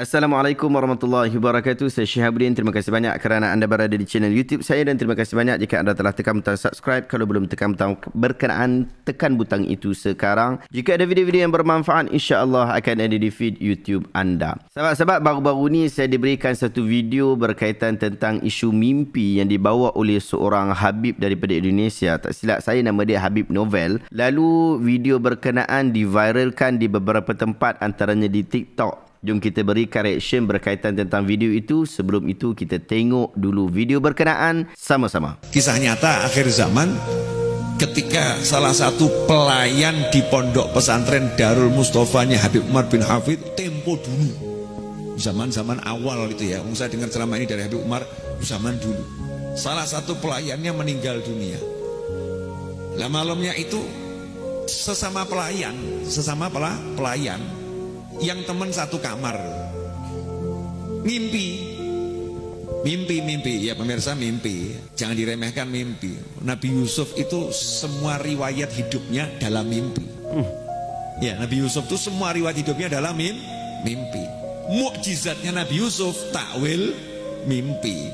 Assalamualaikum warahmatullahi wabarakatuh. Saya Syihabuddin. Terima kasih banyak kerana anda berada di channel YouTube saya dan terima kasih banyak jika anda telah tekan butang subscribe. Kalau belum tekan butang berkenaan, tekan butang itu sekarang. Jika ada video-video yang bermanfaat, insya-Allah akan ada di feed YouTube anda. Sahabat-sahabat, baru-baru ni saya diberikan satu video berkaitan tentang isu mimpi yang dibawa oleh seorang Habib daripada Indonesia. Tak silap saya nama dia Habib Novel. Lalu video berkenaan diviralkan di beberapa tempat, antaranya di TikTok. Jom kita berikan reaction berkaitan tentang video itu. Sebelum itu kita tengok dulu video berkenaan sama-sama. Kisah nyata akhir zaman ketika salah satu pelayan di pondok pesantren Darul Mustofanya Habib Umar bin Hafid tempo dulu. Zaman-zaman awal itu ya. Saya dengar ceramah ini dari Habib Umar zaman dulu. Salah satu pelayannya meninggal dunia. Nah malamnya itu sesama pelayan yang teman satu kamar mimpi ya pemirsa, mimpi jangan diremehkan mimpi. Nabi Yusuf itu semua riwayat hidupnya dalam mimpi. Ya, Nabi Yusuf itu semua riwayat hidupnya dalam mimpi. Mukjizatnya Nabi Yusuf takwil mimpi.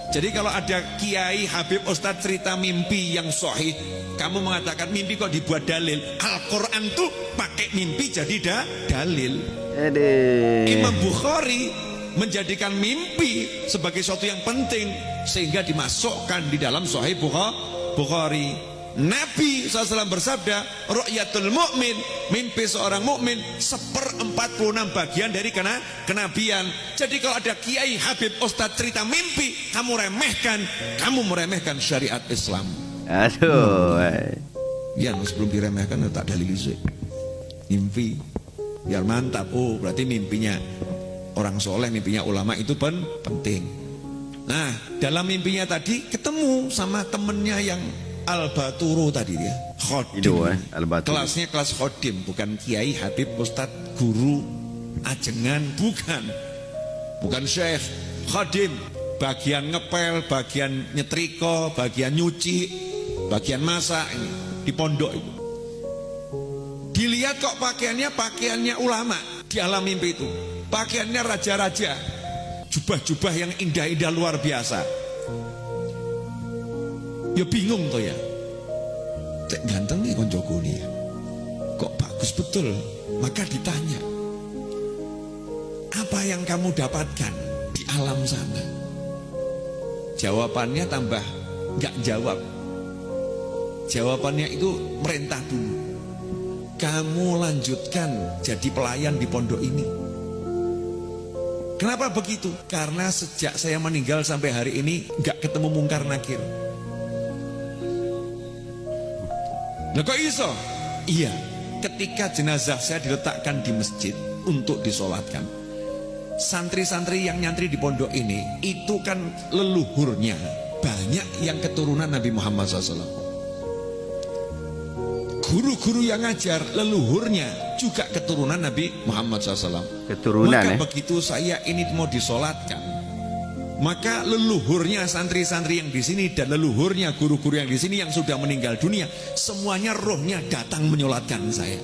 Jadi kalau ada kiai, habib, ustadz cerita mimpi yang sahih, kamu mengatakan mimpi kok dibuat dalil. Al-Quran tuh pakai mimpi jadi dalil. Imam Bukhari menjadikan mimpi sebagai sesuatu yang penting sehingga dimasukkan di dalam Sahih Bukhari. Nabi SAW bersabda, ru'yatul mu'min, mimpi seorang mukmin 1/46 bagian dari kenabian. Jadi kalau ada kiai, habib, ustadz cerita mimpi, kamu meremehkan syariat Islam. Aduh. Ya, sebelum diremehkan tak dalil sih. Mimpi biar mantap. Oh, berarti mimpinya orang soleh, mimpinya ulama itu penting. Nah, dalam mimpinya tadi ketemu sama temennya yang Al-Baturu tadi dia, khodim. Kelasnya kelas khodim, bukan kiai, habib, ustadz, guru, ajengan, bukan syekh, khodim. Bagian ngepel, bagian nyetrika, bagian nyuci, bagian masak ini di pondok itu. Dilihat kok pakaiannya ulama di alam mimpi itu. Pakaiannya raja-raja, jubah-jubah yang indah-indah luar biasa. Ya bingung toh ya. Cek ganteng nih koncoku nih. Kok bagus betul? Maka ditanya, apa yang kamu dapatkan di alam sana? Jawabannya tambah nggak jawab. Jawabannya itu merintah dulu. Kamu lanjutkan jadi pelayan di pondok ini. Kenapa begitu? Karena sejak saya meninggal sampai hari ini nggak ketemu mungkar nakir. Nah kok iso? Iya, ketika jenazah saya diletakkan di masjid untuk disolatkan, santri-santri yang nyantri di pondok ini itu kan leluhurnya banyak yang keturunan Nabi Muhammad SAW. Guru-guru yang ngajar leluhurnya juga keturunan Nabi Muhammad SAW. Maka begitu saya ini mau disolatkan, maka leluhurnya santri-santri yang di sini dan leluhurnya guru-guru yang di sini yang sudah meninggal dunia, semuanya rohnya datang menyolatkan saya.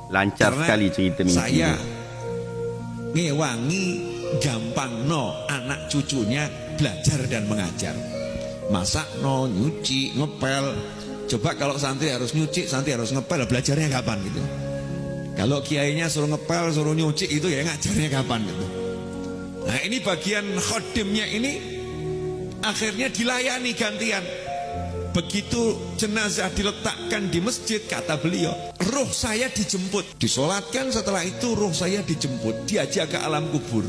Lancar sekali cerita mimpi. Saya ngewangi gampang anak cucunya belajar dan mengajar. Masak nyuci, ngepel. Coba kalau santri harus nyuci, santri harus ngepel, belajarnya kapan gitu? Kalau kiainya suruh ngepel, suruh nyuci, itu ya ngajarnya kapan gitu? Nah ini bagian khodimnya ini akhirnya dilayani gantian. Begitu jenazah diletakkan di masjid, kata beliau, roh saya dijemput. Disolatkan, setelah itu roh saya dijemput, diajak ke alam kubur.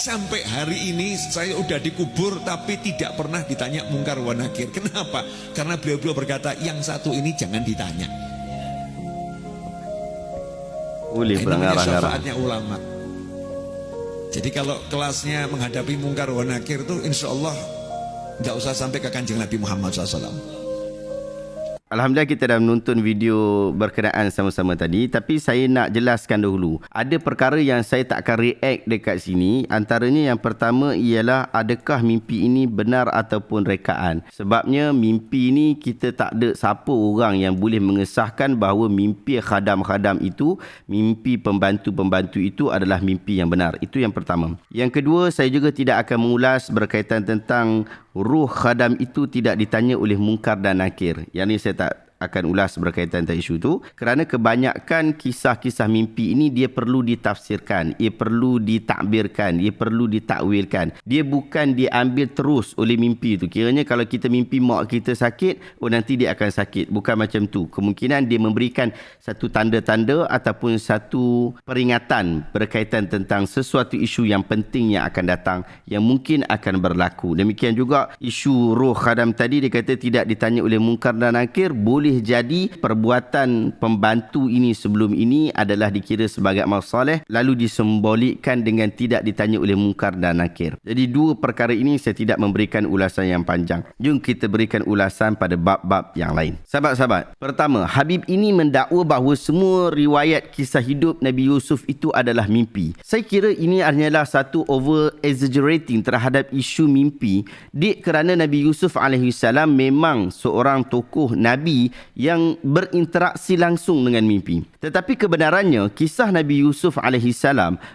Sampai hari ini saya udah dikubur tapi tidak pernah ditanya mungkar wa nakir. Kenapa? Karena beliau berkata, yang satu ini jangan ditanya. Ini namanya syafaatnya ulama. Jadi kalau kelasnya menghadapi mungkar wa nakir itu insya Allah nggak usah sampai ke kanjeng Nabi Muhammad SAW. Alhamdulillah kita dah menonton video berkenaan sama-sama tadi, tapi saya nak jelaskan dahulu. Ada perkara yang saya tak akan react dekat sini. Antaranya yang pertama ialah adakah mimpi ini benar ataupun rekaan. Sebabnya mimpi ini kita tak ada siapa orang yang boleh mengesahkan bahawa mimpi khadam-khadam itu, mimpi pembantu-pembantu itu adalah mimpi yang benar. Itu yang pertama. Yang kedua, saya juga tidak akan mengulas berkaitan tentang ruh khadam itu tidak ditanya oleh mungkar dan nakir. Yang ni saya tak akan ulas berkaitan dengan isu itu, kerana kebanyakan kisah-kisah mimpi ini dia perlu ditafsirkan, ia perlu ditakbirkan, ia perlu ditakwilkan. Dia bukan diambil terus oleh mimpi itu. Kiranya kalau kita mimpi mak kita sakit, nanti dia akan sakit. Bukan macam tu. Kemungkinan dia memberikan satu tanda-tanda ataupun satu peringatan berkaitan tentang sesuatu isu yang penting yang akan datang, yang mungkin akan berlaku. Demikian juga isu roh khadam tadi, dia kata tidak ditanya oleh mungkar dan nakir. Boleh jadi perbuatan pembantu ini sebelum ini adalah dikira sebagai amal soleh, lalu disimbolikkan dengan tidak ditanya oleh mungkar dan nakir. Jadi dua perkara ini saya tidak memberikan ulasan yang panjang. Jom kita berikan ulasan pada bab-bab yang lain. Sahabat-sahabat, pertama, Habib ini mendakwa bahawa semua riwayat kisah hidup Nabi Yusuf itu adalah mimpi. Saya kira ini hanyalah satu over exaggerating terhadap isu mimpi, kerana Nabi Yusuf AS memang seorang tokoh Nabi yang berinteraksi langsung dengan mimpi. Tetapi kebenarannya, kisah Nabi Yusuf AS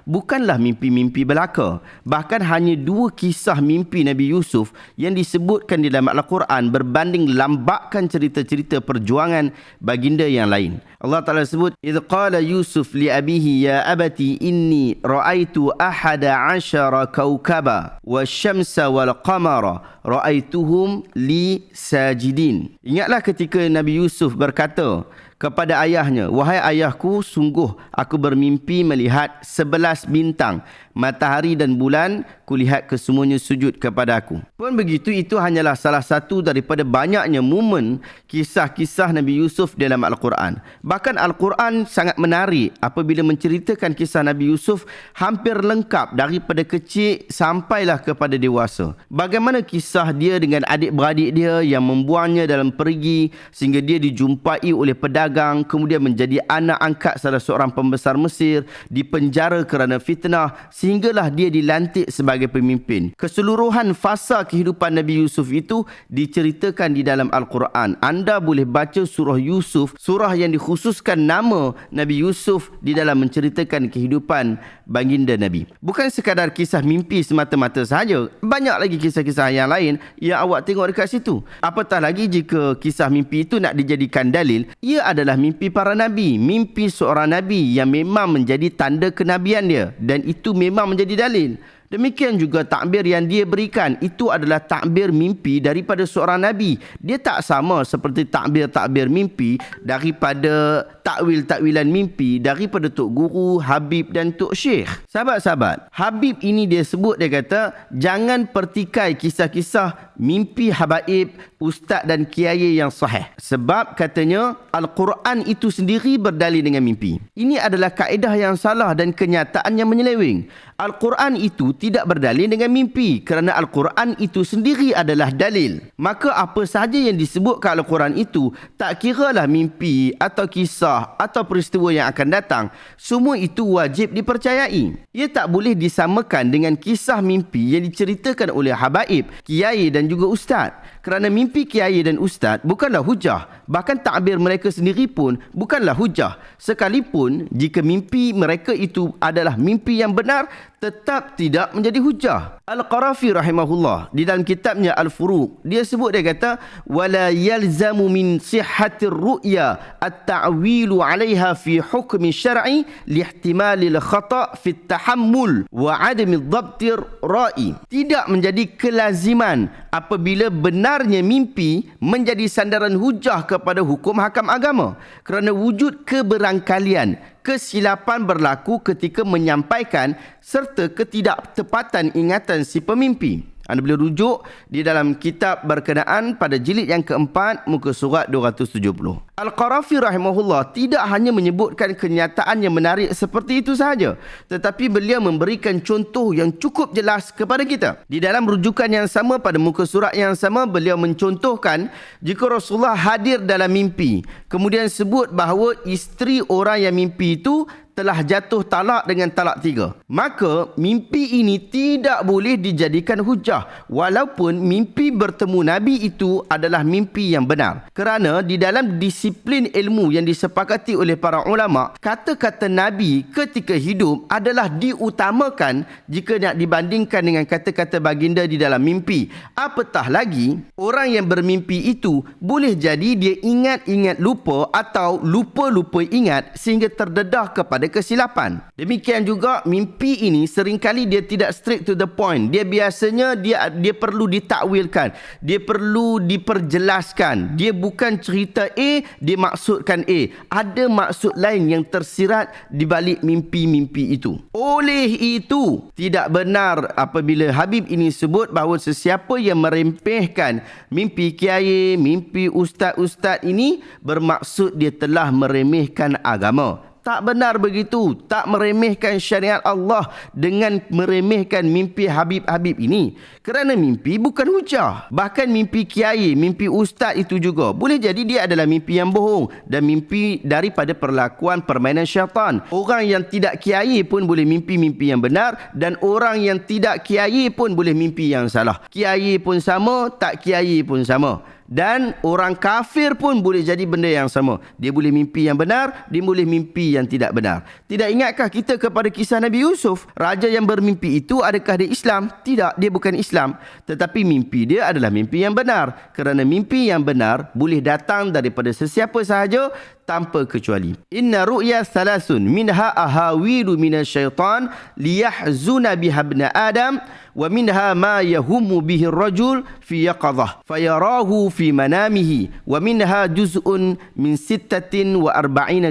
bukanlah mimpi-mimpi belaka. Bahkan hanya dua kisah mimpi Nabi Yusuf yang disebutkan di dalam Al-Quran berbanding lambakan cerita-cerita perjuangan baginda yang lain. Allah Ta'ala sebut, "Idh qala Yusuf li abihi ya abati inni ra'aitu ahada ashara kawkaba wa syamsa wal qamara ra'aituhum li sajidin." Ingatlah ketika Nabi Yusuf berkata kepada ayahnya, "Wahai ayahku, sungguh aku bermimpi melihat 11 bintang, matahari dan bulan, kulihat kesemuanya sujud kepada aku." Pun begitu, itu hanyalah salah satu daripada banyaknya momen kisah-kisah Nabi Yusuf dalam Al-Quran. Bahkan Al-Quran sangat menarik apabila menceritakan kisah Nabi Yusuf hampir lengkap daripada kecil sampailah kepada dewasa. Bagaimana kisah dia dengan adik-beradik dia yang membuangnya dalam perigi sehingga dia dijumpai oleh pedagang, kemudian menjadi anak angkat salah seorang pembesar Mesir, dipenjara kerana fitnah, sehinggalah dia dilantik sebagai pemimpin. Keseluruhan fasa kehidupan Nabi Yusuf itu diceritakan di dalam Al-Quran. Anda boleh baca surah Yusuf, surah yang dikhususkan nama Nabi Yusuf di dalam menceritakan kehidupan baginda Nabi. Bukan sekadar kisah mimpi semata-mata sahaja. Banyak lagi kisah-kisah yang lain yang awak tengok dekat situ. Apatah lagi jika kisah mimpi itu nak dijadikan dalil, ia adalah mimpi para Nabi. Mimpi seorang Nabi yang memang menjadi tanda kenabian dia. Dan itu memang menjadi dalil. Demikian juga takbir yang dia berikan, itu adalah takbir mimpi daripada seorang Nabi. Dia tak sama seperti takbir-takbir mimpi daripada takwil-takwilan mimpi daripada Tok Guru, Habib dan Tok Syekh. Sahabat-sahabat, Habib ini dia sebut, dia kata, jangan pertikai kisah-kisah mimpi habaib, ustaz dan kiai yang sahih. Sebab katanya, Al-Quran itu sendiri berdalil dengan mimpi. Ini adalah kaedah yang salah dan kenyataan yang menyeleweng. Al-Quran itu tidak berdalil dengan mimpi kerana Al-Quran itu sendiri adalah dalil. Maka apa sahaja yang disebutkan Al-Quran itu, tak kiralah mimpi atau kisah atau peristiwa yang akan datang, semua itu wajib dipercayai. Ia tak boleh disamakan dengan kisah mimpi yang diceritakan oleh habaib, kiai dan juga ustaz. Kerana mimpi kiai dan ustaz bukanlah hujah. Bahkan takbir mereka sendiri pun bukanlah hujah. Sekalipun jika mimpi mereka itu adalah mimpi yang benar, tetap tidak menjadi hujah. Al-Qarafi rahimahullah di dalam kitabnya Al-Furuq, dia sebut, dia kata, wala yalzamu min sihhatir ru'ya at-ta'wilu 'alayha fi hukmi syar'i lihtimalil khata' fi at-tahammul wa 'adami dhabtir ra'i. Tidak menjadi kelaziman apabila benarnya mimpi menjadi sandaran hujah kepada hukum hakam agama kerana wujud keberangkalian, kesilapan berlaku ketika menyampaikan serta ketidaktepatan ingatan si pemimpi. Anda boleh rujuk di dalam kitab berkenaan pada jilid yang keempat, muka surat 270. Al-Qarafi rahimahullah tidak hanya menyebutkan kenyataan yang menarik seperti itu sahaja, tetapi beliau memberikan contoh yang cukup jelas kepada kita. Di dalam rujukan yang sama pada muka surat yang sama, beliau mencontohkan jika Rasulullah hadir dalam mimpi, kemudian sebut bahawa isteri orang yang mimpi itu telah jatuh talak dengan talak 3. Maka mimpi ini tidak boleh dijadikan hujah walaupun mimpi bertemu Nabi itu adalah mimpi yang benar. Kerana di dalam disiplin ilmu yang disepakati oleh para ulama, kata-kata Nabi ketika hidup adalah diutamakan jika nak dibandingkan dengan kata-kata baginda di dalam mimpi. Apatah lagi, orang yang bermimpi itu boleh jadi dia ingat-ingat lupa atau lupa-lupa ingat sehingga terdedah kepada kesilapan. Demikian juga mimpi ini seringkali dia tidak straight to the point. Dia biasanya dia perlu ditakwilkan, dia perlu diperjelaskan. Dia bukan cerita A, dia maksudkan A. Ada maksud lain yang tersirat di balik mimpi-mimpi itu. Oleh itu, tidak benar apabila Habib ini sebut bahawa sesiapa yang meremehkan mimpi kiai, mimpi ustaz-ustaz ini bermaksud dia telah meremehkan agama. Tak benar begitu. Tak meremehkan syariat Allah dengan meremehkan mimpi Habib-Habib ini. Kerana mimpi bukan hujah. Bahkan mimpi kiai, mimpi ustaz itu juga boleh jadi dia adalah mimpi yang bohong dan mimpi daripada perlakuan permainan syaitan. Orang yang tidak kiai pun boleh mimpi-mimpi yang benar dan orang yang tidak kiai pun boleh mimpi yang salah. Kiai pun sama, tak kiai pun sama. Dan orang kafir pun boleh jadi benda yang sama. Dia boleh mimpi yang benar, dia boleh mimpi yang tidak benar. Tidak ingatkah kita kepada kisah Nabi Yusuf? Raja yang bermimpi itu adakah dia Islam? Tidak, dia bukan Islam. Tetapi mimpi dia adalah mimpi yang benar. Kerana mimpi yang benar boleh datang daripada sesiapa sahaja tanpa kecuali. Inna ru'ya thalathun minha ahawilu minasyaitan liyahzuna biha ibna Adam wa minha ma yahumu bihi ar-rajul fi yaqadhah fayarahu fi manamihi wa minha juz'un min 46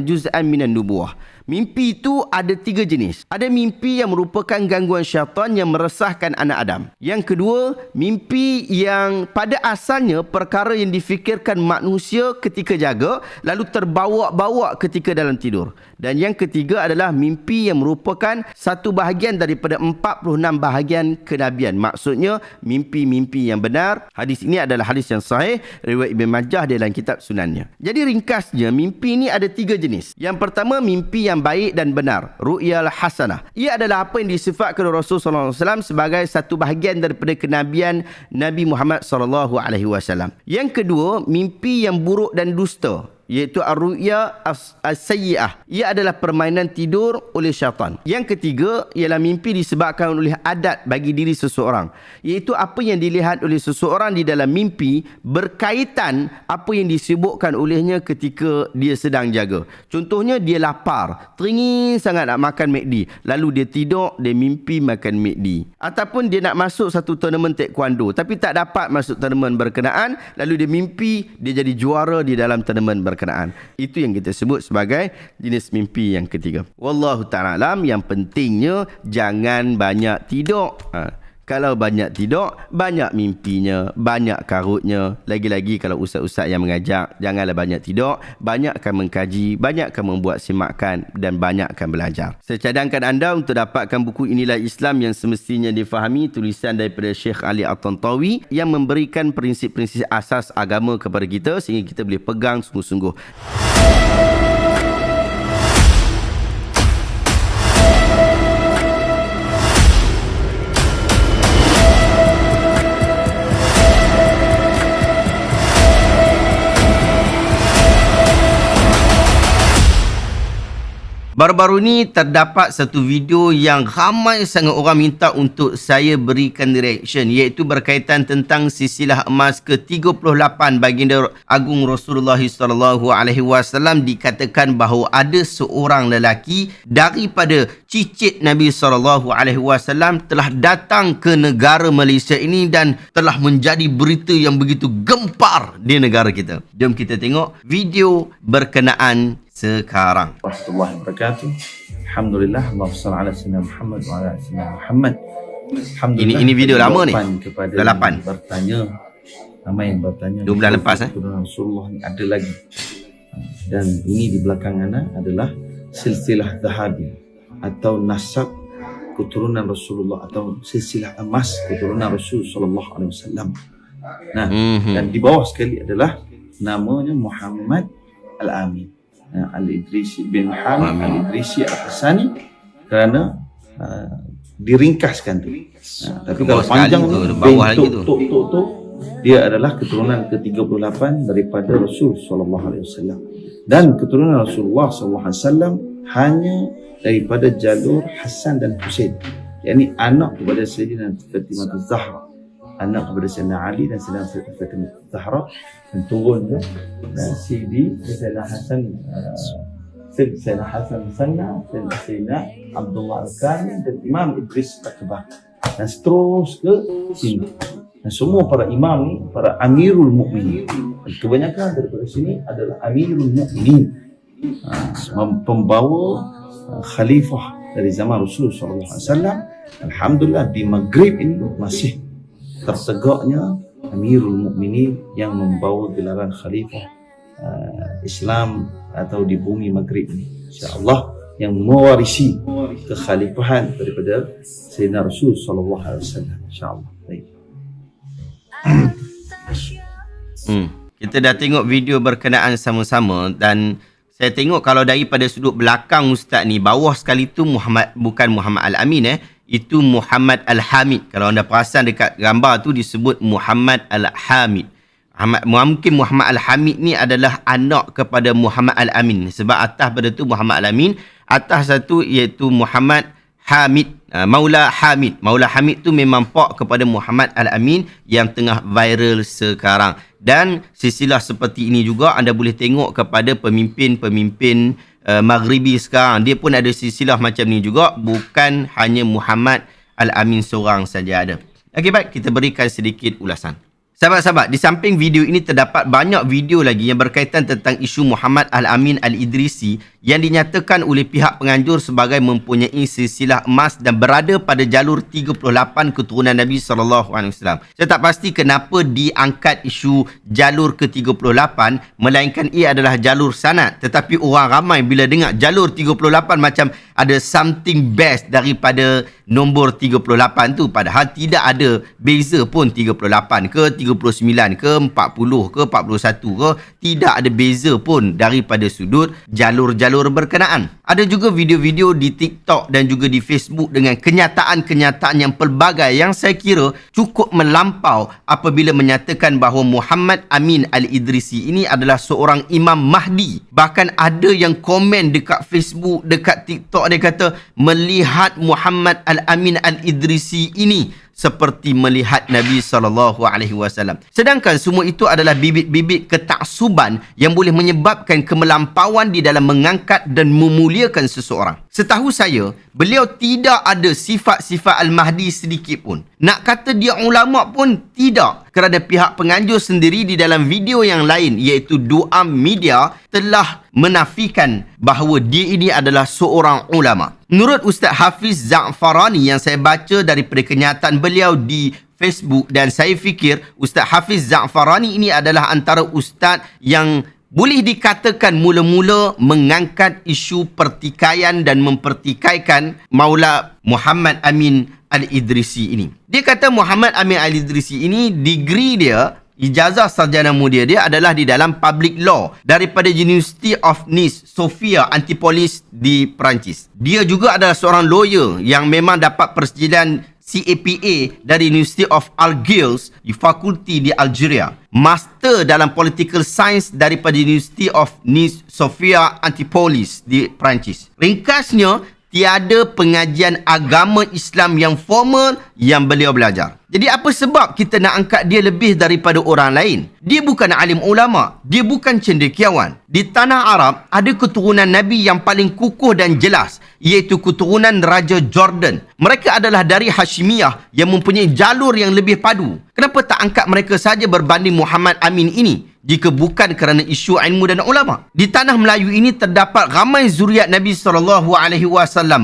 juz'an minan nubuwah. Mimpi itu ada 3 jenis. Ada mimpi yang merupakan gangguan syaitan yang meresahkan anak Adam. Yang kedua, mimpi yang pada asalnya perkara yang difikirkan manusia ketika jaga lalu terbawa-bawa ketika dalam tidur. Dan yang ketiga adalah mimpi yang merupakan satu bahagian daripada 46 bahagian kenabian. Maksudnya mimpi-mimpi yang benar. Hadis ini adalah hadis yang sahih riwayat Ibn Majah dalam kitab sunannya. Jadi ringkasnya mimpi ini ada 3 jenis. Yang pertama, mimpi yang baik dan benar, ru'yal hasanah. Ia adalah apa yang disifatkan oleh Rasulullah SAW sebagai satu bahagian daripada kenabian Nabi Muhammad SAW. Yang kedua, mimpi yang buruk dan dusta, iaitu ar-ru'ya as-sayyi'ah. Ia adalah permainan tidur oleh syaitan. Yang ketiga ialah mimpi disebabkan oleh adat bagi diri seseorang, iaitu apa yang dilihat oleh seseorang di dalam mimpi berkaitan apa yang disibukkan olehnya ketika dia sedang jaga. Contohnya, dia lapar, teringin sangat nak makan McD, lalu dia tidur, dia mimpi makan McD. Ataupun dia nak masuk satu tournament taekwondo tapi tak dapat masuk tournament berkenaan, lalu dia mimpi dia jadi juara di dalam tournament berkenaan. Itu yang kita sebut sebagai jenis mimpi yang ketiga. Wallahu ta'ala alam. Yang pentingnya jangan banyak tidur. Kalau banyak tidur, banyak mimpinya, banyak karutnya. Lagi-lagi kalau ustaz-ustaz yang mengajak, janganlah banyak tidur, banyakkan mengkaji, banyakkan membuat simakan dan banyakkan belajar. Saya cadangkan anda untuk dapatkan buku Inilah Islam yang semestinya difahami, tulisan daripada Syekh Ali At-Tantawi yang memberikan prinsip-prinsip asas agama kepada kita sehingga kita boleh pegang sungguh-sungguh. Baru-baru ni terdapat satu video yang ramai sangat orang minta untuk saya berikan reaction, iaitu berkaitan tentang silsilah emas ke-38 baginda Agung Rasulullah SAW. Dikatakan bahawa ada seorang lelaki daripada cicit Nabi SAW telah datang ke negara Malaysia ini dan telah menjadi berita yang begitu gempar di negara kita. Jom kita tengok video berkenaan sekarang. Warahmatullahi wabarakatuh. Alhamdulillah, Allahumma shalli ala sayyidina Muhammad wa ala sayyidina Muhammad. Alhamdulillah. Ini video lama ni. Kepada Dah 8. yang bertanya, ramai yang bertanya. 2 bulan lepas Rasulullah ni ada lagi. Dan ini di belakang ana adalah silsilah Zahabi atau nasab keturunan Rasulullah atau silsilah emas keturunan Rasul sallallahu alaihi wasallam. Nah, dan di bawah sekali adalah namanya Muhammad Al-Amin. Al-Idrisi bin Muhammad Al-Idrisi Al-Hasani, kerana diringkaskan tu. Tapi kalau panjang tu bawah lagi tu. Dia adalah keturunan ke-38 daripada Rasul sallallahu alaihi wasallam. Dan keturunan Rasulullah sallallahu alaihi wasallam hanya daripada jalur Hasan dan Husain, yakni anak kepada Sayyidina Fatimah Az-Zahra, anak kepada Sayyidina Ali dan Sayyidina Fatimah Az-Zahra, dan turun ke Sayyidina Hasan, Sayyidina Hasan Musanna, Sayyidina Abdullah Al-Kamil dan Imam Idris Al-Akbar, dan terus ke sini. Dan semua para imam ni, para Amirul Mukminin, kebanyakan daripada sini adalah Amirul Mukminin, pembawa khalifah dari zaman Rasul sallallahu alaihi wasallam. Alhamdulillah di Maghrib ini masih tertegaknya Amirul Mukminin yang membawa gelaran khalifah Islam atau di bumi Maghrib ini, insya-Allah, yang mewarisi kekhalifahan daripada Sayyidina Rasul sallallahu alaihi wasallam, insya-Allah. Baik. Kita dah tengok video berkenaan sama-sama, dan saya tengok kalau daripada sudut belakang Ustaz ni, bawah sekali tu bukan Muhammad Al-Amin, itu Muhammad Al-Hamid. Kalau anda perasan dekat gambar tu disebut Muhammad Al-Hamid. Mungkin Muhammad Al-Hamid ni adalah anak kepada Muhammad Al-Amin, sebab atas pada tu Muhammad Al-Amin, atas satu iaitu Muhammad Hamid, Maula Hamid. Maula Hamid tu memang pak kepada Muhammad Al-Amin yang tengah viral sekarang. Dan silsilah seperti ini juga anda boleh tengok kepada pemimpin-pemimpin Maghribi sekarang. Dia pun ada silsilah macam ni juga, bukan hanya Muhammad Al-Amin seorang saja ada. Okey, baik, kita berikan sedikit ulasan. Sahabat-sahabat, di samping video ini terdapat banyak video lagi yang berkaitan tentang isu Muhammad Al-Amin Al-Idrisi yang dinyatakan oleh pihak penganjur sebagai mempunyai silsilah emas dan berada pada jalur 38 keturunan Nabi SAW. Saya tak pasti kenapa diangkat isu jalur ke-38, melainkan ia adalah jalur sanad. Tetapi orang ramai bila dengar jalur 38 macam ada something best daripada nombor 38 tu, padahal tidak ada beza pun 38 ke 39 ke 40 ke 41 ke, tidak ada beza pun daripada sudut jalur-jalur berkenaan. Ada juga video-video di TikTok dan juga di Facebook dengan kenyataan-kenyataan yang pelbagai yang saya kira cukup melampau apabila menyatakan bahawa Muhammad Amin Al-Idrisi ini adalah seorang Imam Mahdi. Bahkan ada yang komen dekat Facebook, dekat TikTok, dia kata melihat Muhammad Al-Amin Al-Idrisi ini seperti melihat Nabi SAW. Sedangkan semua itu adalah bibit-bibit ketaksuban yang boleh menyebabkan kemelampauan di dalam mengangkat dan memuliakan seseorang. Setahu saya, beliau tidak ada sifat-sifat Al-Mahdi sedikit pun. Nak kata dia ulama pun tidak. Kerana pihak penganjur sendiri di dalam video yang lain, iaitu Duam Media, telah menafikan bahawa dia ini adalah seorang ulama. Menurut Ustaz Hafiz Za'farani yang saya baca daripada kenyataan beliau di Facebook, dan saya fikir Ustaz Hafiz Za'farani ini adalah antara ustaz yang boleh dikatakan mula-mula mengangkat isu pertikaian dan mempertikaikan Maula Muhammad Amin Al-Idrisi ini. Dia kata Muhammad Amin Al-Idrisi ini, degree dia, ijazah sarjana mulia dia adalah di dalam public law daripada University of Nice, Sofia, Antipolis di Perancis. Dia juga adalah seorang lawyer yang memang dapat persetujuan CAPA dari University of Algiers di fakulti di Algeria. Master dalam Political Science daripada University of Nice, Sofia, Antipolis di Perancis. Ringkasnya, tiada pengajian agama Islam yang formal yang beliau belajar. Jadi apa sebab kita nak angkat dia lebih daripada orang lain? Dia bukan alim ulama, dia bukan cendekiawan. Di tanah Arab ada keturunan Nabi yang paling kukuh dan jelas, iaitu keturunan Raja Jordan. Mereka adalah dari Hashimiyah yang mempunyai jalur yang lebih padu. Kenapa tak angkat mereka saja berbanding Muhammad Amin ini? jika bukan kerana isu ilmu dan ulama. Di tanah Melayu ini terdapat ramai zuriat Nabi SAW,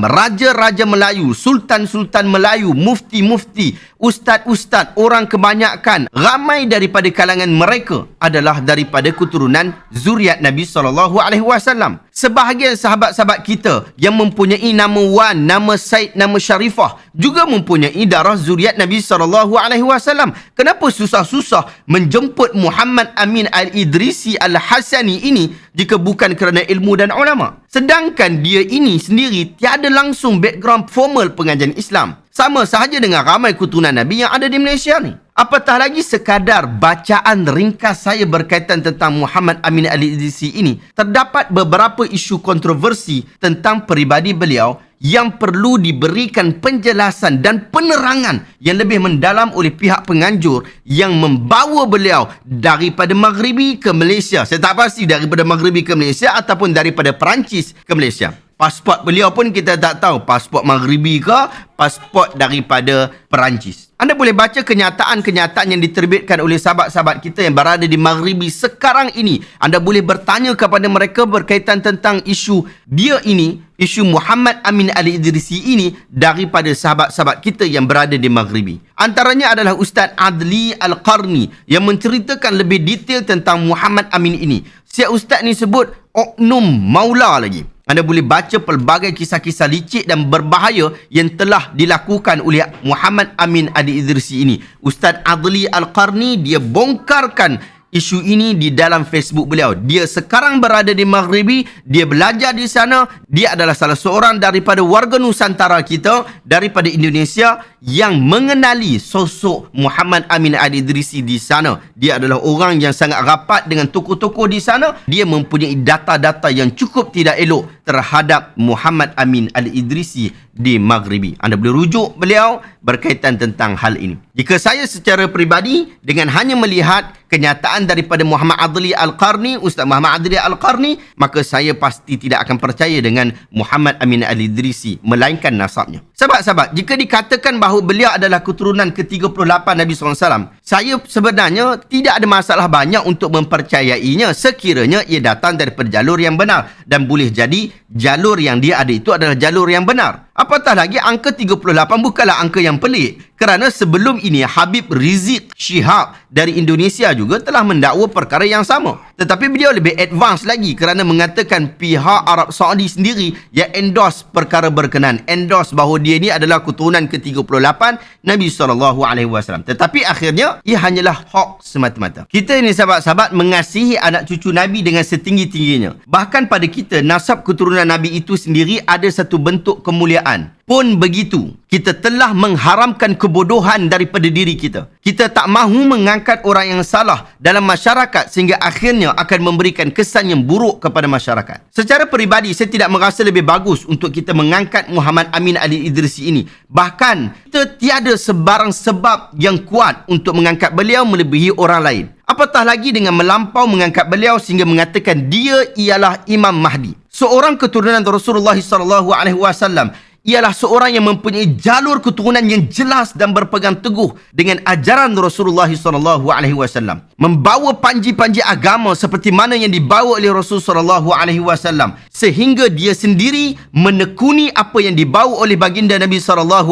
raja-raja Melayu, sultan-sultan Melayu, mufti-mufti, ustaz-ustaz, orang kebanyakan, ramai daripada kalangan mereka adalah daripada keturunan zuriat Nabi SAW. Sebahagian sahabat-sahabat kita yang mempunyai nama Wan, nama Said, nama Syarifah juga mempunyai darah zuriat Nabi SAW. Kenapa susah-susah menjemput Muhammad Amin Al-Idrisi Al-Hasani ini jika bukan kerana ilmu dan ulama? Sedangkan dia ini sendiri tiada langsung background formal pengajian Islam. Sama sahaja dengan ramai keturunan Nabi yang ada di Malaysia ni. Apatah lagi sekadar bacaan ringkas saya berkaitan tentang Muhammad Amin Al-Idrisi ini. Terdapat beberapa isu kontroversi tentang peribadi beliau yang perlu diberikan penjelasan dan penerangan yang lebih mendalam oleh pihak penganjur yang membawa beliau daripada Maghribi ke Malaysia. Saya tak pasti daripada Maghribi ke Malaysia ataupun daripada Perancis ke Malaysia. Pasport beliau pun kita tak tahu, pasport Maghribi ke pasport daripada Perancis. Anda boleh baca kenyataan-kenyataan yang diterbitkan oleh sahabat-sahabat kita yang berada di Maghribi sekarang ini. Anda boleh bertanya kepada mereka berkaitan tentang isu dia ini, isu Muhammad Amin Al-Idrisi ini daripada sahabat-sahabat kita yang berada di Maghribi. Antaranya adalah Ustaz Adli Al-Qarni yang menceritakan lebih detail tentang Muhammad Amin ini. Si Ustaz ni sebut oknum maula lagi. Anda boleh baca pelbagai kisah-kisah licik dan berbahaya yang telah dilakukan oleh Muhammad Amin Al-Idrisi ini. Ustaz Adli Al-Qarni, dia bongkarkan isu ini di dalam Facebook beliau. Dia sekarang berada di Maghribi, dia belajar di sana, dia adalah salah seorang daripada warga Nusantara kita, daripada Indonesia yang mengenali sosok Muhammad Amin Al-Idrisi di sana. Dia adalah orang yang sangat rapat dengan tokoh-tokoh di sana. Dia mempunyai data-data yang cukup tidak elok terhadap Muhammad Amin Al-Idrisi di Maghribi. Anda boleh rujuk beliau berkaitan tentang hal ini. Jika saya secara peribadi dengan hanya melihat kenyataan daripada Muhammad Adli Al-Qarni, Ustaz Muhammad Adli Al-Qarni, maka saya pasti tidak akan percaya dengan Muhammad Amin Al-Idrisi melainkan nasabnya. Sahabat-sahabat, jika dikatakan bahawa beliau adalah keturunan ke-38 Nabi SAW, saya sebenarnya tidak ada masalah banyak untuk mempercayainya sekiranya ia datang daripada jalur yang benar, dan boleh jadi jalur yang dia ada itu adalah jalur yang benar. Apatah lagi angka 38 bukanlah angka yang pelik, kerana sebelum ini Habib Rizik Shihab dari Indonesia juga telah mendakwa perkara yang sama. Tetapi beliau lebih advance lagi kerana mengatakan pihak Arab Saudi sendiri yang endorse perkara berkenaan, endorse bahawa dia ini adalah keturunan ke-38 Nabi SAW. Tetapi akhirnya ia hanyalah hoax semata-mata. Kita ini sahabat-sahabat mengasihi anak cucu Nabi dengan setinggi-tingginya. Bahkan pada kita, nasab keturunan Nabi itu sendiri ada satu bentuk kemuliaan. Pun begitu, kita telah mengharamkan kebodohan daripada diri kita. Kita tak mahu mengangkat orang yang salah dalam masyarakat sehingga akhirnya akan memberikan kesan yang buruk kepada masyarakat. Secara peribadi, saya tidak merasa lebih bagus untuk kita mengangkat Muhammad Amin Al-Idrisi ini. Bahkan, kita tiada sebarang sebab yang kuat untuk mengangkat beliau melebihi orang lain. Apatah lagi dengan melampau mengangkat beliau sehingga mengatakan dia ialah Imam Mahdi. Seorang keturunan Rasulullah SAW ialah seorang yang mempunyai jalur keturunan yang jelas dan berpegang teguh dengan ajaran Rasulullah SAW. Membawa panji-panji agama seperti mana yang dibawa oleh Rasulullah SAW. Sehingga dia sendiri menekuni apa yang dibawa oleh baginda Nabi SAW,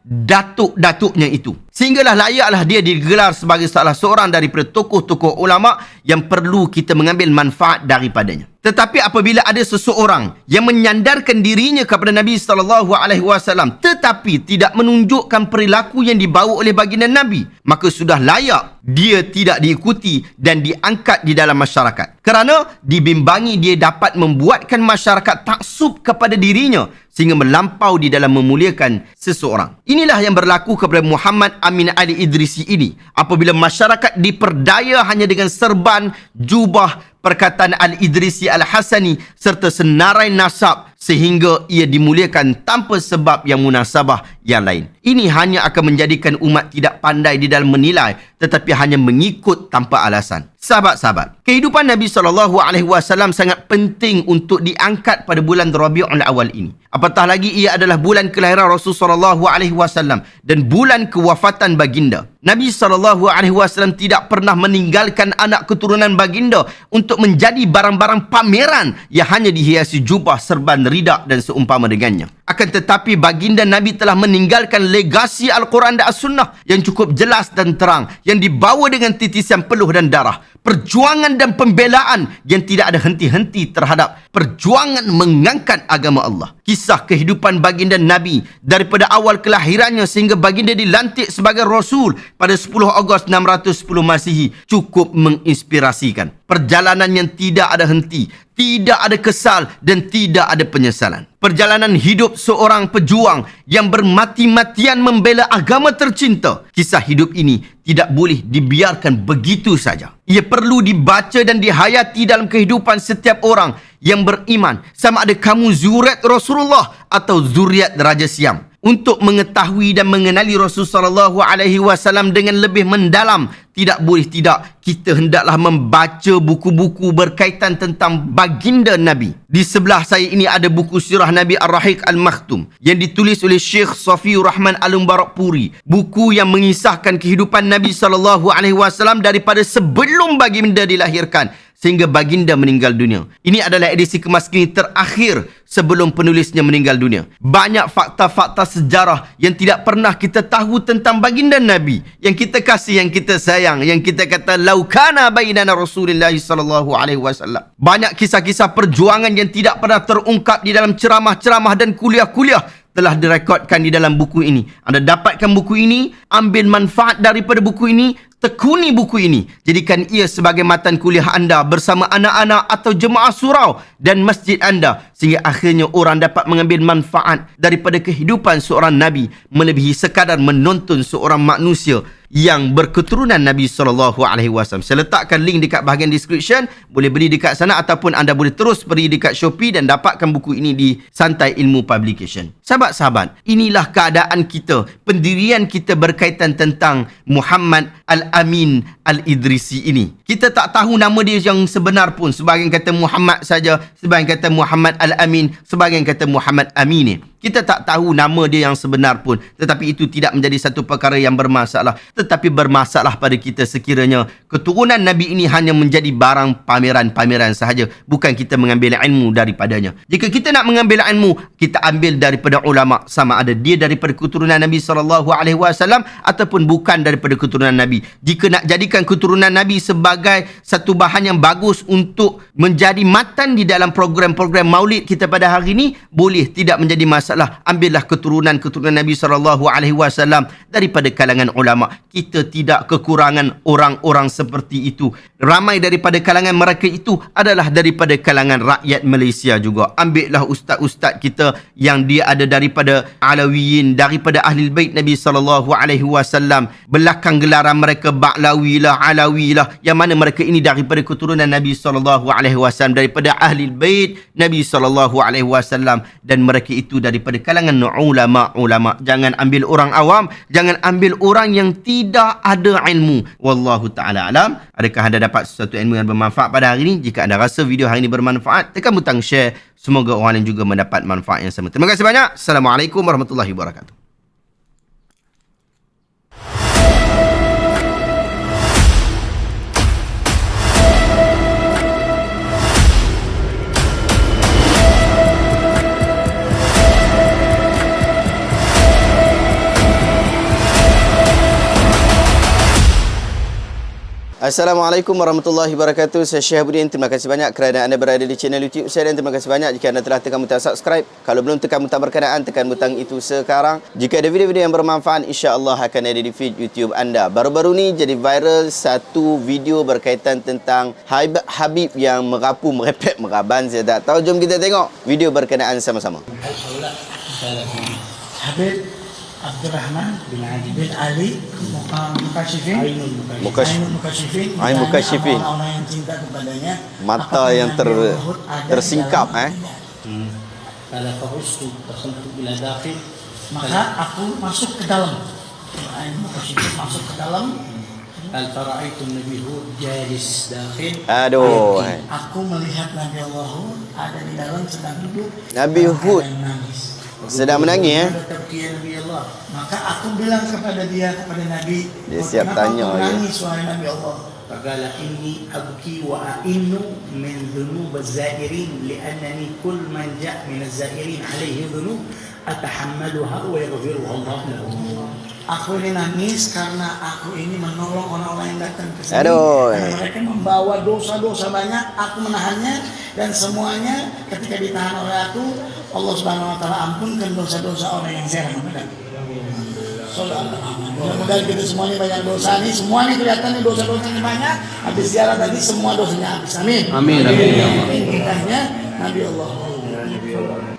datuk-datuknya itu. Sehinggalah layaklah dia digelar sebagai salah seorang daripada tokoh-tokoh ulama yang perlu kita mengambil manfaat daripadanya. Tetapi apabila ada seseorang yang menyandarkan dirinya kepada Nabi SAW tetapi tidak menunjukkan perilaku yang dibawa oleh baginda Nabi, maka sudah layak dia tidak diikuti dan diangkat di dalam masyarakat. Kerana dibimbangi dia dapat membuatkan masyarakat taksub kepada dirinya sehingga melampau di dalam memuliakan seseorang. Inilah yang berlaku kepada Muhammad Amin Al-Idrisi ini. Apabila masyarakat diperdaya hanya dengan serban, jubah, perkataan Al-Idrisi Al-Hasani serta senarai nasab sehingga ia dimuliakan tanpa sebab yang munasabah yang lain. Ini hanya akan menjadikan umat tidak pandai di dalam menilai, tetapi hanya mengikut tanpa alasan. Sahabat-sahabat, kehidupan Nabi SAW sangat penting untuk diangkat pada bulan Rabiul Awal ini. Apatah lagi ia adalah bulan kelahiran Rasulullah SAW dan bulan kewafatan baginda. Nabi SAW tidak pernah meninggalkan anak keturunan baginda untuk menjadi barang-barang pameran yang hanya dihiasi jubah, serban, ridak dan seumpama dengannya. Akan tetapi baginda Nabi telah meninggalkan legasi Al-Quran dan As-Sunnah yang cukup jelas dan terang, yang dibawa dengan titisan peluh dan darah. Perjuangan dan pembelaan yang tidak ada henti-henti terhadap perjuangan mengangkat agama Allah. Kisah kehidupan baginda Nabi daripada awal kelahirannya sehingga baginda dilantik sebagai Rasul pada 10 Ogos 610 Masihi cukup menginspirasikan. Perjalanan yang tidak ada henti, tidak ada kesal dan tidak ada penyesalan. Perjalanan hidup seorang pejuang yang bermati-matian membela agama tercinta. Kisah hidup ini tidak boleh dibiarkan begitu saja. Ia perlu dibaca dan dihayati dalam kehidupan setiap orang yang beriman, sama ada kamu zuriat Rasulullah atau zuriat Raja Siam. Untuk mengetahui dan mengenali Rasulullah SAW dengan lebih mendalam, tidak boleh tidak, kita hendaklah membaca buku-buku berkaitan tentang baginda Nabi. Di sebelah saya ini ada buku Sirah Nabi Ar-Rahiq Al-Makhtum yang ditulis oleh Syekh Safiur Rahman Al-Mubarakpuri. Buku yang mengisahkan kehidupan Nabi SAW daripada sebelum baginda dilahirkan sehingga baginda meninggal dunia. Ini adalah edisi kemas kini terakhir sebelum penulisnya meninggal dunia. Banyak fakta-fakta sejarah yang tidak pernah kita tahu tentang baginda Nabi, yang kita kasih, yang kita sayang, yang kita kata laukana bainana Rasulullah sallallahu alaihi wasallam. Banyak kisah-kisah perjuangan yang tidak pernah terungkap di dalam ceramah-ceramah dan kuliah-kuliah telah direkodkan di dalam buku ini. Anda dapatkan buku ini, ambil manfaat daripada buku ini, tekuni buku ini, jadikan ia sebagai matan kuliah anda bersama anak-anak atau jemaah surau dan masjid anda, sehingga akhirnya orang dapat mengambil manfaat daripada kehidupan seorang Nabi melebihi sekadar menonton seorang manusia yang berketurunan Nabi SAW. Saya letakkan link dekat bahagian description, boleh beli dekat sana ataupun anda boleh terus pergi dekat Shopee dan dapatkan buku ini di Santai Ilmu Publication. Sahabat-sahabat, inilah keadaan kita, pendirian kita berkaitan tentang Muhammad Al-Amin Al-Idrisi ini. Kita tak tahu nama dia yang sebenar pun. Sebahagian kata Muhammad saja, sebahagian kata Muhammad Al-Amin, sebahagian kata Muhammad Amin. Kita tak tahu nama dia yang sebenar pun. Tetapi itu tidak menjadi satu perkara yang bermasalah. Tetapi bermasalah pada kita sekiranya keturunan Nabi ini hanya menjadi barang pameran-pameran sahaja. Bukan kita mengambil ilmu daripadanya. Jika kita nak mengambil ilmu, kita ambil daripada ulama, sama ada dia daripada keturunan Nabi SAW ataupun bukan daripada keturunan Nabi. Jika nak jadikan keturunan Nabi sebagai satu bahan yang bagus untuk menjadi matan di dalam program-program maulid kita pada hari ini, boleh, tidak menjadi masalah. Ambillah keturunan Nabi SAW daripada kalangan ulama. Kita tidak kekurangan orang-orang seperti itu. Ramai daripada kalangan mereka itu adalah daripada kalangan rakyat Malaysia juga. Ambillah ustaz-ustaz kita yang dia ada daripada Alawiyin, daripada Ahlul Bait Nabi SAW. Belakang gelaran mereka Ba'lawi lah, Alawi lah, yang mana mereka ini daripada keturunan Nabi SAW, daripada Ahlul Bait Nabi SAW, dan mereka itu daripada kalangan ulama-ulama. Jangan ambil orang awam, jangan ambil orang yang tidak ada ilmu. Wallahu ta'ala alam. Adakah anda dapat sesuatu ilmu yang bermanfaat pada hari ini? Jika anda rasa video hari ini bermanfaat, tekan butang share. Semoga orang lain juga mendapat manfaat yang sama. Terima kasih banyak. Assalamualaikum warahmatullahi wabarakatuh. Assalamualaikum warahmatullahi wabarakatuh. Saya Syihabuddin. Terima kasih banyak kerana anda berada di channel YouTube saya, dan terima kasih banyak jika anda telah tekan butang subscribe. Kalau belum tekan butang berkenaan, tekan butang itu sekarang. Jika ada video-video yang bermanfaat, insya-Allah akan ada di feed YouTube anda. Baru-baru ni jadi viral satu video berkaitan tentang Habib yang merapu, merepek, meraban. Saya tak tahu. Jom kita tengok video berkenaan sama-sama. Habib Abdurrahman bin Ali bin Ali Mukashifin, Ainul Mukashifin, orang yang cinta kepadanya, mata yang tersingkap Qala fahustu dakhaltu ila dakhil, maka aku masuk ke dalam. Masuk ke dalam. Al fara'aitu Nabi Hud jalis dakhil. Aduh. Aku melihat Nabi Allah Hud ada di dalam sedang duduk. Nabi Hud sedang menangis Maka aku bilang kepada Nabi, dia siap tanya menangis wahai Nabi Allah. Faqala inni abki wa a'innu min dhunub az-zairin li'annani kull man ja'a min az-zairin alaihi dhunub atahammaluha wa yaghfiruha Allah lahu. Aku ini nangis karena aku ini menolong orang-orang yang datang ke sini. Karena mereka membawa dosa-dosa banyak, aku menahannya, dan semuanya ketika ditahan oleh aku, Allah Subhanahu wa taala ampunkan dosa-dosa orang yang ziarah Ramadan. Mudah-mudahan kita semuanya banyak dosa nih, semua nih kelihatannya dosa-dosanya banyak. Habis ziarah tadi semua dosanya habis. Amin. Amin. Amin. Nikahnya Nabi Allah.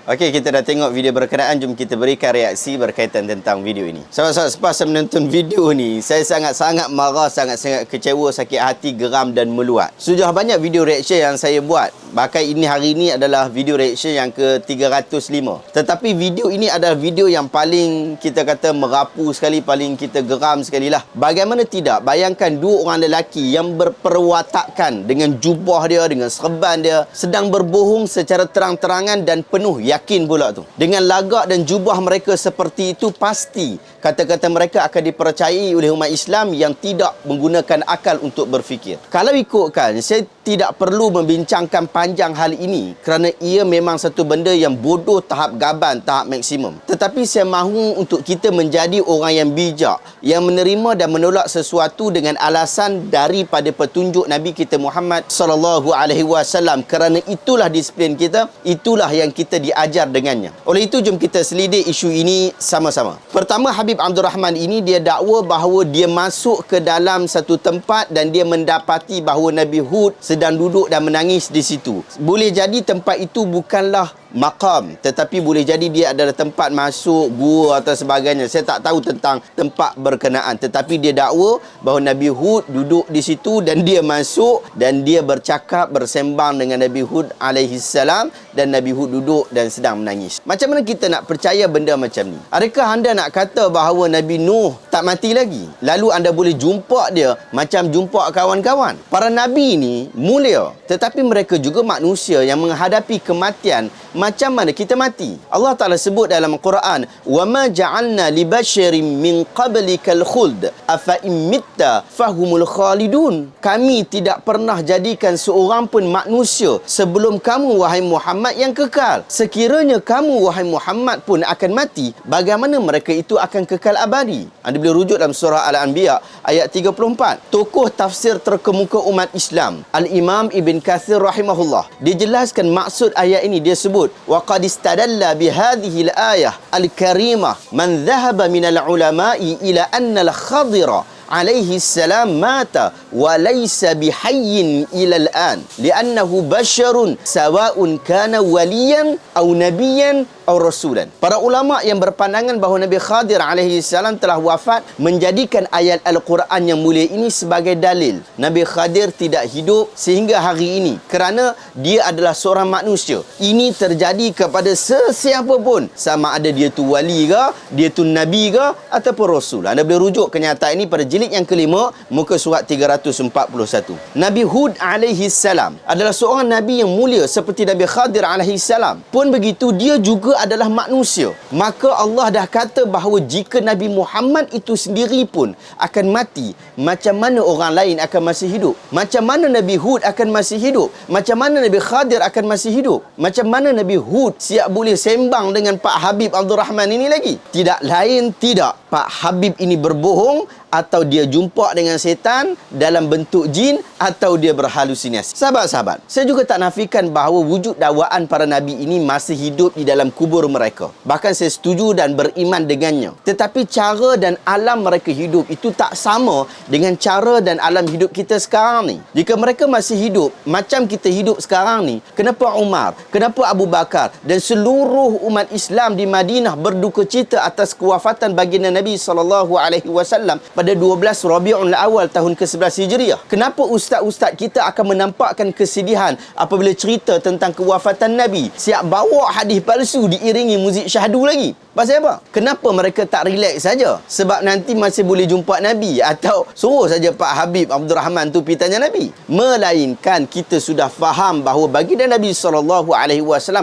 Okey, kita dah tengok video berkenaan. Jom kita berikan reaksi berkaitan tentang video ini. Sahabat-sahabat, selepas saya menonton video ni, saya sangat-sangat marah, sangat-sangat kecewa, sakit hati, geram dan meluat. Sudah banyak video reaction yang saya buat. Bahkan ini hari ini adalah video reaction yang ke-305. Tetapi video ini adalah video yang paling kita kata merapu sekali, paling kita geram sekali lah. Bagaimana tidak? Bayangkan dua orang lelaki yang berperwatakan dengan jubah dia, dengan serban dia, sedang berbohong secara terang-terangan dan penuh yakin pula tu. Dengan lagak dan jubah mereka seperti itu, pasti kata-kata mereka akan dipercayai oleh umat Islam yang tidak menggunakan akal untuk berfikir. Kalau ikutkan, saya tidak perlu membincangkan panjang hal ini kerana ia memang satu benda yang bodoh tahap gaban, tahap maksimum. Tetapi saya mahu untuk kita menjadi orang yang bijak, yang menerima dan menolak sesuatu dengan alasan daripada petunjuk Nabi kita Muhammad sallallahu alaihi wasallam, kerana itulah disiplin kita, itulah yang kita diajar dengannya. Oleh itu, jom kita selidik isu ini sama-sama. Pertama, Habib Abdul Rahman ini dia dakwa bahawa dia masuk ke dalam satu tempat dan dia mendapati bahawa Nabi Hud sedang duduk dan menangis di situ. Boleh jadi tempat itu bukanlah maqam, tetapi boleh jadi dia adalah tempat masuk gua atau sebagainya. Saya tak tahu tentang tempat berkenaan, tetapi dia dakwa bahawa Nabi Hud duduk di situ dan dia masuk dan dia bercakap, bersembang dengan Nabi Hud alaihi salam, dan Nabi Hud duduk dan sedang menangis. Macam mana kita nak percaya benda macam ni? Adakah anda nak kata bahawa Nabi Nuh tak mati lagi, lalu anda boleh jumpa dia macam jumpa kawan-kawan? Para nabi ni mulia, tetapi mereka juga manusia yang menghadapi kematian macam mana kita mati. Allah Ta'ala sebut dalam Quran, وَمَا جَعَلْنَا لِبَشَرٍ مِّن قَبْلِكَ الْخُلْدَ أَفَإِن مِّتَّ فَهُمُ الْخَالِدُونَ. Kami tidak pernah jadikan seorang pun manusia sebelum kamu, wahai Muhammad, yang kekal. Sekiranya kamu, wahai Muhammad, pun akan mati, bagaimana mereka itu akan kekal abadi? Anda boleh rujuk dalam surah Al-Anbiya ayat 34. Tokoh tafsir terkemuka umat Islam, Al-Imam Ibn Kathir rahimahullah, dia jelaskan maksud ayat ini. Dia sebut, وَقَدْ اسْتَدَلَّ بِهَذِهِ الْآيَةِ الْكَرِيمَةِ مَنْ ذَهَبَ مِنَ الْعُلَمَاءِ إِلَى أَنَّ الْخَضِرَ عليه السلام مات وليس بحي إلى الآن لأنه بشر سواء كان وليا أو نبيا أو رسولا. Para ulama yang berpandangan bahawa Nabi Khadir alaihi salam telah wafat menjadikan ayat Al-Quran yang mulia ini sebagai dalil Nabi Khadir tidak hidup sehingga hari ini kerana dia adalah seorang manusia. Ini terjadi kepada sesiapa pun, sama ada dia tu wali ke, dia tu nabi ke ataupun rasul. Anda boleh rujuk kenyataan ini pada jilid yang kelima, muka surat 341. Nabi Hud alaihi salam adalah seorang nabi yang mulia seperti Nabi Khadir alaihi salam. Pun begitu, dia juga adalah manusia. Maka Allah dah kata bahawa jika Nabi Muhammad itu sendiri pun akan mati, macam mana orang lain akan masih hidup? Macam mana Nabi Hud akan masih hidup? Macam mana Nabi Khadir akan masih hidup? Macam mana Nabi Hud siap boleh sembang dengan Pak Habib Abdul Rahman ini lagi? Tidak lain tidak, Pak Habib ini berbohong, atau dia jumpa dengan setan dalam bentuk jin, atau dia berhalusinasi. Sahabat-sahabat, saya juga tak nafikan bahawa wujud dakwaan para nabi ini masih hidup di dalam kubur mereka. Bahkan saya setuju dan beriman dengannya. Tetapi cara dan alam mereka hidup itu tak sama dengan cara dan alam hidup kita sekarang ni. Jika mereka masih hidup macam kita hidup sekarang ni, kenapa Umar, kenapa Abu Bakar dan seluruh umat Islam di Madinah berduka cita atas kewafatan baginda Nabi SAW? pada 12 Rabiul Awal tahun ke-11 Hijriah. Kenapa ustaz-ustaz kita akan menampakkan kesedihan apabila cerita tentang kewafatan Nabi? Siap bawa hadis palsu diiringi muzik syahdu lagi. Pasal apa? Kenapa mereka tak relax saja? Sebab nanti masih boleh jumpa Nabi, atau suruh saja Pak Habib Abdul Rahman tu pergi tanya Nabi. Melainkan kita sudah faham bahawa baginda Nabi SAW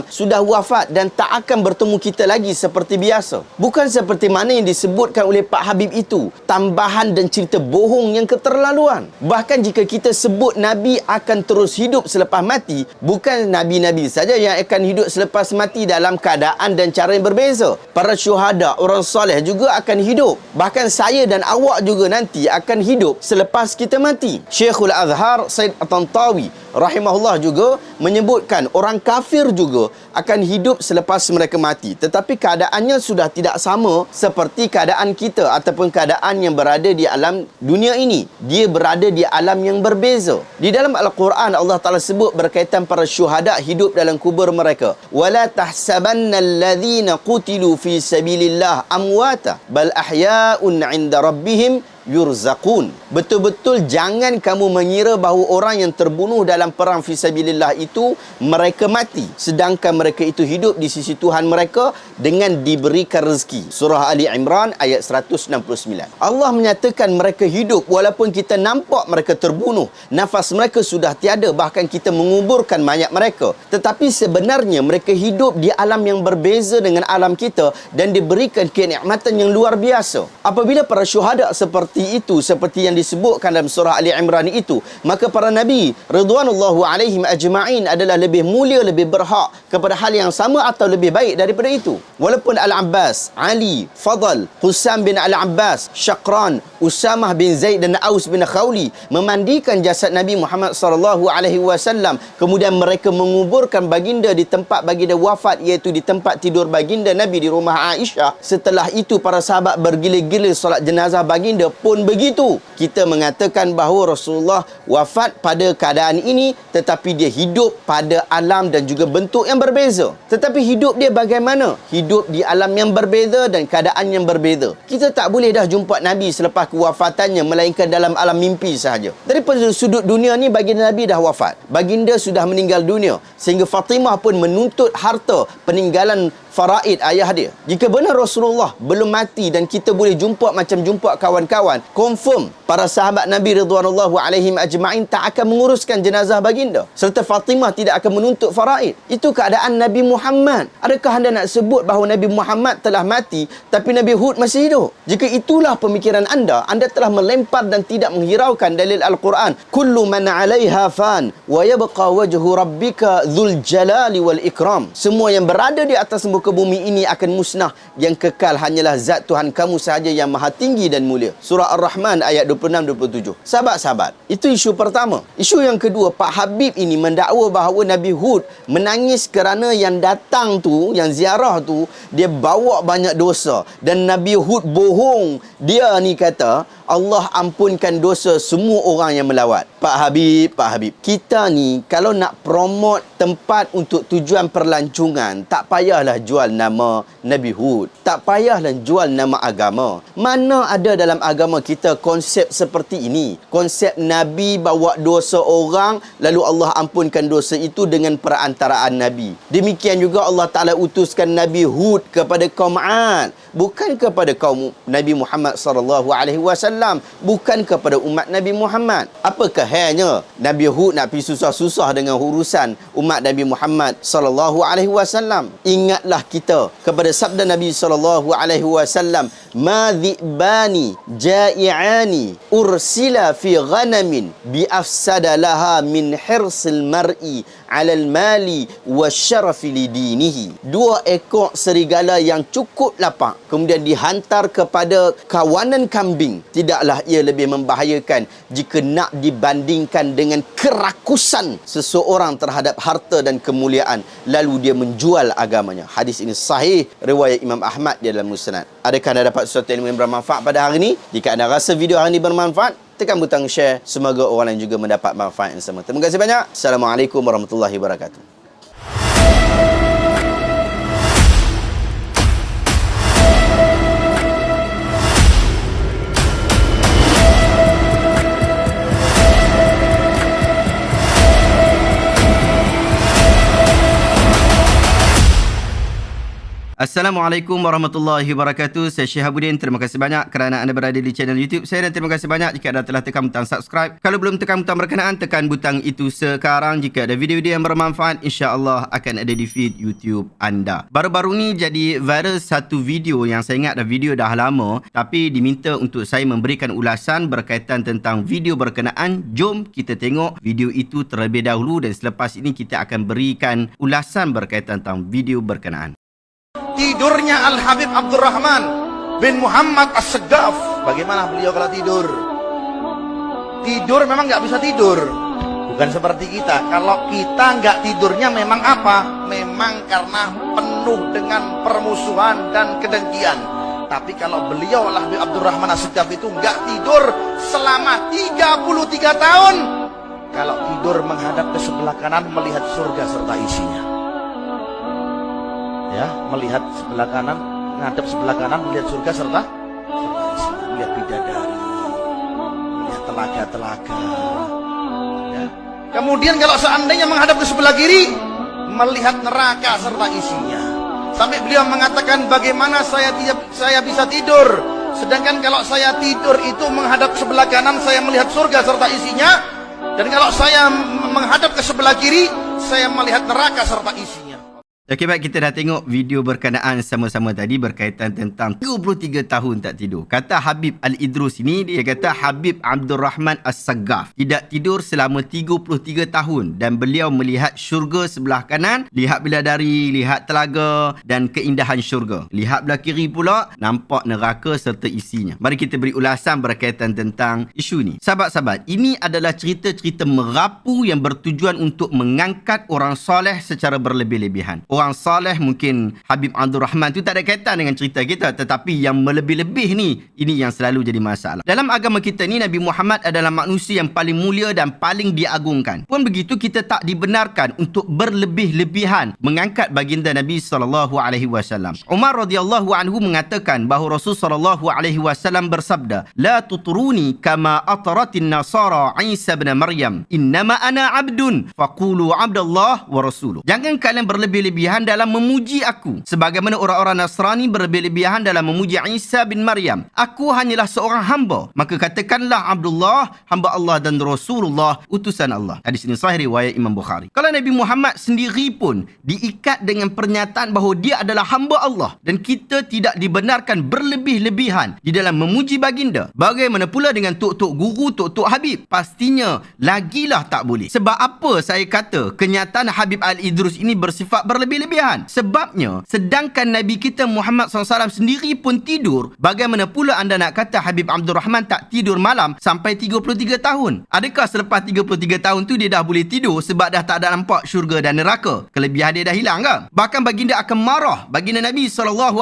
sudah wafat dan tak akan bertemu kita lagi seperti biasa. Bukan seperti mana yang disebutkan oleh Pak Habib itu, tambahan dan cerita bohong yang keterlaluan. Bahkan jika kita sebut Nabi akan terus hidup selepas mati, bukan Nabi-Nabi saja yang akan hidup selepas mati dalam keadaan dan cara yang berbeza. Para syuhada, orang soleh juga akan hidup. Bahkan saya dan awak juga nanti akan hidup selepas kita mati. Syekhul Azhar Said At-Tantawi rahimahullah juga menyebutkan orang kafir juga akan hidup selepas mereka mati. Tetapi keadaannya sudah tidak sama seperti keadaan kita ataupun keadaan yang berada di alam dunia ini. Dia berada di alam yang berbeza. Di dalam Al-Quran Allah Ta'ala sebut berkaitan para syuhada hidup dalam kubur mereka. وَلَا تَحْسَبَنَّ الَّذِينَ قُتِلُوا فِي سَبِيلِ اللَّهِ أَمْوَاتًا بَلْ أَحْيَاءٌ عِنْدَ رَبِّهِمْ yurzaqun. Betul-betul jangan kamu mengira bahawa orang yang terbunuh dalam perang fisabilillah itu mereka mati, sedangkan mereka itu hidup di sisi Tuhan mereka dengan diberikan rezeki. Surah Ali Imran ayat 169. Allah menyatakan mereka hidup walaupun kita nampak mereka terbunuh, nafas mereka sudah tiada, bahkan kita menguburkan mayat mereka. Tetapi sebenarnya mereka hidup di alam yang berbeza dengan alam kita dan diberikan kenikmatan yang luar biasa. Apabila para syuhada seperti itu, seperti yang disebutkan dalam surah Ali Imran itu, maka para nabi ridwanullahu alaihim ajma'in adalah lebih mulia, lebih berhak kepada hal yang sama atau lebih baik daripada itu. Walaupun Al-Abbas, Ali, Fadl, Husam bin Al-Abbas, Syaqran, Usamah bin Zaid dan Aus bin Khawli memandikan jasad Nabi Muhammad SAW, kemudian mereka menguburkan baginda di tempat baginda wafat, iaitu di tempat tidur baginda Nabi di rumah Aisyah. Setelah itu para sahabat bergilir-gilir solat jenazah baginda. Pun begitu, kita mengatakan bahawa Rasulullah wafat pada keadaan ini, tetapi dia hidup pada alam dan juga bentuk yang berbeza. Tetapi hidup dia bagaimana? Hidup di alam yang berbeza dan keadaan yang berbeza. Kita tak boleh dah jumpa Nabi selepas kewafatannya, melainkan dalam alam mimpi sahaja. Daripada sudut dunia ni, baginda Nabi dah wafat. Baginda sudah meninggal dunia, sehingga Fatimah pun menuntut harta peninggalan faraid ayah dia. Jika benar Rasulullah belum mati dan kita boleh jumpa macam jumpa kawan-kawan, confirm para sahabat Nabi ridwanullahu alaihim ajma'in tak akan menguruskan jenazah baginda, serta Fatimah tidak akan menuntut faraid. Itu keadaan Nabi Muhammad. Adakah anda nak sebut bahawa Nabi Muhammad telah mati tapi Nabi Hud masih hidup? Jika itulah pemikiran anda telah melempar dan tidak menghiraukan dalil Al-Quran. Kullu man 'alaiha fan wa yabqa wajhu rabbika dzul jalali wal ikram. Semua yang berada di atas muka bumi ini akan musnah, yang kekal hanyalah zat Tuhan kamu sahaja yang maha tinggi dan mulia. Surah Ar-Rahman ayat 26-27. Sahabat-sahabat, itu isu pertama. Isu yang kedua, Pak Habib ini mendakwa bahawa Nabi Hud menangis kerana yang datang tu, yang ziarah tu, dia bawa banyak dosa. Dan Nabi Hud bohong. Dia ni kata Allah ampunkan dosa semua orang yang melawat. Pak Habib, kita ni kalau nak promote tempat untuk tujuan perlancongan, tak payahlah jual nama Nabi Hud, tak payahlah jual nama agama. Mana ada dalam agama kita konsep seperti ini? Konsep Nabi bawa dosa orang, lalu Allah ampunkan dosa itu dengan perantaraan Nabi. Demikian juga Allah Ta'ala utuskan Nabi Hud kepada kaum 'Ad, bukan kepada kaum Nabi Muhammad SAW, bukan kepada umat Nabi Muhammad. Apakah hanya Nabi Hud nak pergi susah-susah dengan urusan umat Nabi Muhammad SAW? Ingatlah kita kepada sabda Nabi SAW, ma dhi'bani ja'i'ani ursila fi ghanamin bi afsada laha min hirsil mar'i 'alal mali wasyarafi lidinihi. 2 ekor serigala yang cukup lapar kemudian dihantar kepada kawanan kambing, tidaklah ia lebih membahayakan jika nak dibandingkan dengan kerakusan seseorang terhadap harta dan kemuliaan lalu dia menjual agamanya. Hadis ini sahih riwayat Imam Ahmad di dalam Musnad. Adakah anda dapat sesuatu ilmu yang bermanfaat pada hari ini? Jika anda rasa video hari ini bermanfaat, tekan butang share. Semoga orang lain juga mendapat manfaat yang sama. Terima kasih banyak. Assalamualaikum warahmatullahi wabarakatuh. Assalamualaikum warahmatullahi wabarakatuh. Saya Syihabuddin. Terima kasih banyak kerana anda berada di channel YouTube saya, dan terima kasih banyak jika anda telah tekan butang subscribe. Kalau belum tekan butang berkenaan, tekan butang itu sekarang. Jika ada video-video yang bermanfaat, insya-Allah akan ada di feed YouTube anda. Baru-baru ni jadi viral satu video yang saya ingat dah video dah lama, tapi diminta untuk saya memberikan ulasan berkaitan tentang video berkenaan. Jom kita tengok video itu terlebih dahulu dan selepas ini kita akan berikan ulasan berkaitan tentang video berkenaan. Tidurnya Al-Habib Abdurrahman bin Muhammad As-Saggaf. Bagaimana beliau kalau tidur? Tidur memang nggak bisa tidur. Bukan seperti kita. Kalau kita nggak tidurnya memang apa? Memang karena penuh dengan permusuhan dan kedengkian. Tapi kalau beliau Al-Habib Abdurrahman As-Saggaf itu nggak tidur selama 33 tahun. Kalau tidur menghadap ke sebelah kanan melihat surga serta isinya. Ya, melihat sebelah kanan, ngadep sebelah kanan, melihat surga serta isinya, melihat bidadari, melihat telaga-telaga. Ya. Kemudian kalau seandainya menghadap ke sebelah kiri, melihat neraka serta isinya. Sampai beliau mengatakan, bagaimana saya bisa tidur, sedangkan kalau saya tidur itu menghadap ke sebelah kanan, saya melihat surga serta isinya, dan kalau saya menghadap ke sebelah kiri, saya melihat neraka serta isinya. Okey, baik, kita dah tengok video berkenaan sama-sama tadi berkaitan tentang 33 tahun tak tidur. Kata Habib Al-Idrus ini, dia kata Habib Abdurrahman As-Saggaf tidak tidur selama 33 tahun dan beliau melihat syurga sebelah kanan, lihat bidadari, lihat telaga dan keindahan syurga. Lihat belah kiri pula, nampak neraka serta isinya. Mari kita beri ulasan berkaitan tentang isu ni. Sahabat-sahabat, ini adalah cerita-cerita merapu yang bertujuan untuk mengangkat orang soleh secara berlebih-lebihan. Orang soleh mungkin Habib Abdurrahman tu tak ada kaitan dengan cerita kita, tetapi yang melebih-lebih ni, ini yang selalu jadi masalah. Dalam agama kita ni, Nabi Muhammad adalah manusia yang paling mulia dan paling diagungkan. Pun begitu, kita tak dibenarkan untuk berlebih-lebihan mengangkat baginda Nabi SAW. Umar radhiyallahu anhu mengatakan bahawa Rasul SAW bersabda, "La tuturuni kama ataratin nasara Isa bin Maryam. Innama ana abdun faqulu abdallah wa rasuluh." Jangan kalian berlebih-lebihan dalam memuji aku sebagaimana orang-orang Nasrani berlebih-lebihan dalam memuji Isa bin Maryam. Aku hanyalah seorang hamba, maka katakanlah Abdullah, hamba Allah, dan Rasulullah, utusan Allah. Hadis ini sahih riwayat Imam Bukhari. Kalau Nabi Muhammad sendiri pun diikat dengan pernyataan bahawa dia adalah hamba Allah, dan kita tidak dibenarkan berlebih-lebihan di dalam memuji baginda, bagaimana pula dengan tok-tok guru, tok-tok Habib? Pastinya lagilah tak boleh. Sebab apa saya kata kenyataan Habib Al-Idrus ini bersifat berlebih-lebihan? Sebabnya, sedangkan Nabi kita Muhammad SAW sendiri pun tidur, bagaimana pula anda nak kata Habib Abdurrahman tak tidur malam sampai 33 tahun? Adakah selepas 33 tahun tu dia dah boleh tidur sebab dah tak ada nampak syurga dan neraka? Kelebihan dia dah hilang ke? Bahkan baginda akan marah. Baginda Nabi SAW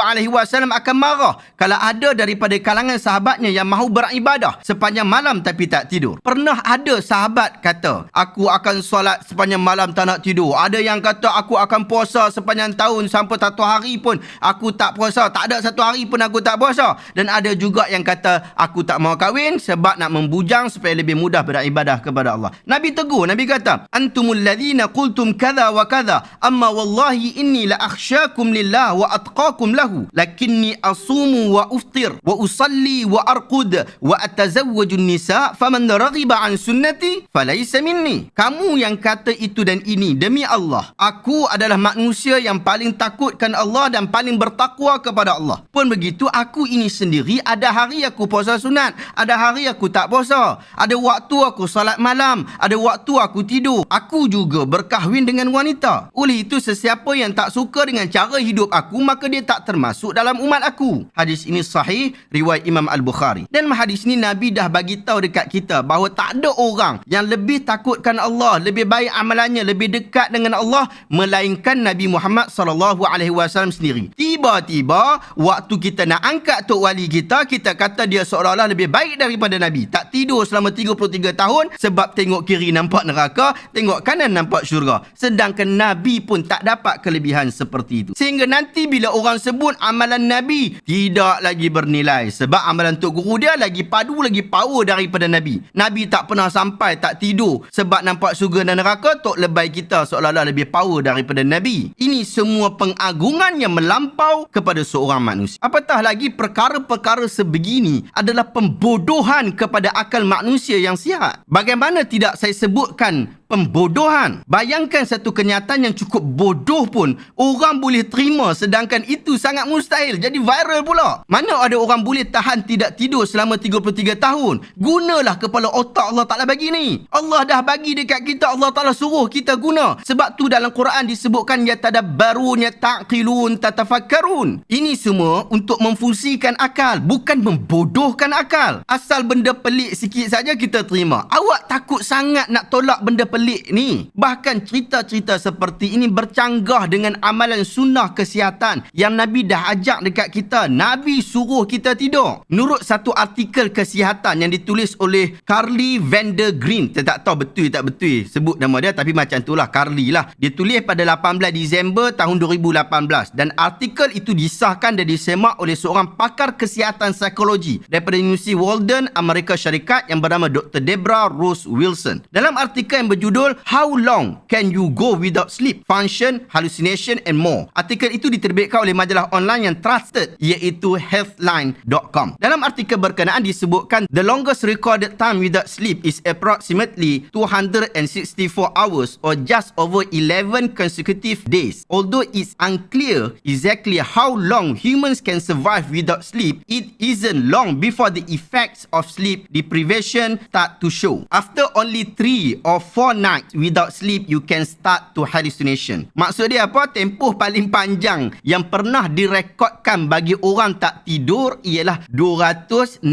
akan marah kalau ada daripada kalangan sahabatnya yang mahu beribadah sepanjang malam tapi tak tidur. Pernah ada sahabat kata, aku akan solat sepanjang malam tak nak tidur. Ada yang kata, aku akan puasa sepanjang tahun sampai satu hari pun aku tak puasa. Tak ada satu hari pun aku tak puasa. Dan ada juga yang kata, aku tak mau kahwin sebab nak membujang supaya lebih mudah beribadah kepada Allah. Nabi tegur, Nabi kata, antumul ladhina qultum kadha wa kadha, amma wallahi inni la akhsyakum lillah wa atqakum lahu, lakinni asumu wa uftir wa usalli wa arqud wa atazawwajun nisa, faman raghiba an sunnati falaysa minni. Kamu yang kata itu dan ini, demi Allah, aku adalah manusia yang paling takutkan Allah dan paling bertakwa kepada Allah. Pun begitu, aku ini sendiri ada hari aku puasa sunat, ada hari aku tak puasa, ada waktu aku salat malam, ada waktu aku tidur. Aku juga berkahwin dengan wanita. Oleh itu, sesiapa yang tak suka dengan cara hidup aku, maka dia tak termasuk dalam umat aku. Hadis ini sahih riwayat Imam Al-Bukhari. Dan hadis ini Nabi dah bagi tahu dekat kita bahawa tak ada orang yang lebih takutkan Allah, lebih baik amalannya, lebih dekat dengan Allah melainkan Nabi Muhammad SAW sendiri. Tiba-tiba waktu kita nak angkat tok wali kita, kita kata dia seolah-olah lebih baik daripada Nabi. Tak tidur selama 33 tahun sebab tengok kiri nampak neraka, tengok kanan nampak syurga. Sedangkan Nabi pun tak dapat kelebihan seperti itu. Sehingga nanti bila orang sebut amalan Nabi tidak lagi bernilai sebab amalan tok guru dia lagi padu, lagi power daripada Nabi. Nabi tak pernah sampai tak tidur sebab nampak syurga dan neraka. Tok lebay kita seolah-olah lebih power daripada Nabi. Nabi. Ini semua pengagungan yang melampau kepada seorang manusia. Apatah lagi perkara-perkara sebegini adalah pembodohan kepada akal manusia yang sihat. Bagaimana tidak saya sebutkan pembodohan? Bayangkan satu kenyataan yang cukup bodoh pun orang boleh terima, sedangkan itu sangat mustahil. Jadi viral pula. Mana ada orang boleh tahan tidak tidur selama 33 tahun? Gunalah kepala otak Allah Ta'ala bagi ni. Allah dah bagi dekat kita, Allah Ta'ala suruh kita guna. Sebab tu dalam Quran disebutkan yatadabbarun, yataqilun, tatafakkarun. Ini semua untuk memfungsikan akal, bukan membodohkan akal. Asal benda pelik sikit saja kita terima. Awak takut sangat nak tolak benda pelik ni. Bahkan cerita-cerita seperti ini bercanggah dengan amalan sunnah kesihatan yang Nabi dah ajak dekat kita. Nabi suruh kita tidur. Menurut satu artikel kesihatan yang ditulis oleh Carly Vander Green, saya tak tahu betul tak betul sebut nama dia, tapi macam itulah, Carly lah. Dia tulis pada 18 Disember tahun 2018 dan artikel itu disahkan dan disemak oleh seorang pakar kesihatan psikologi daripada Universiti Walden, Amerika Syarikat yang bernama Dr. Deborah Rose Wilson. Dalam artikel yang berjudul How Long Can You Go Without Sleep? Function, Hallucination and More. Artikel itu diterbitkan oleh majalah online yang trusted iaitu Healthline.com. Dalam artikel berkenaan disebutkan the longest recorded time without sleep is approximately 264 hours or just over 11 consecutive days. Although it's unclear exactly how long humans can survive without sleep, it isn't long before the effects of sleep deprivation start to show. After only 3 or 4 nights without sleep, you can start to hallucination. Maksud dia apa? Tempoh paling panjang yang pernah direkodkan bagi orang tak tidur ialah 264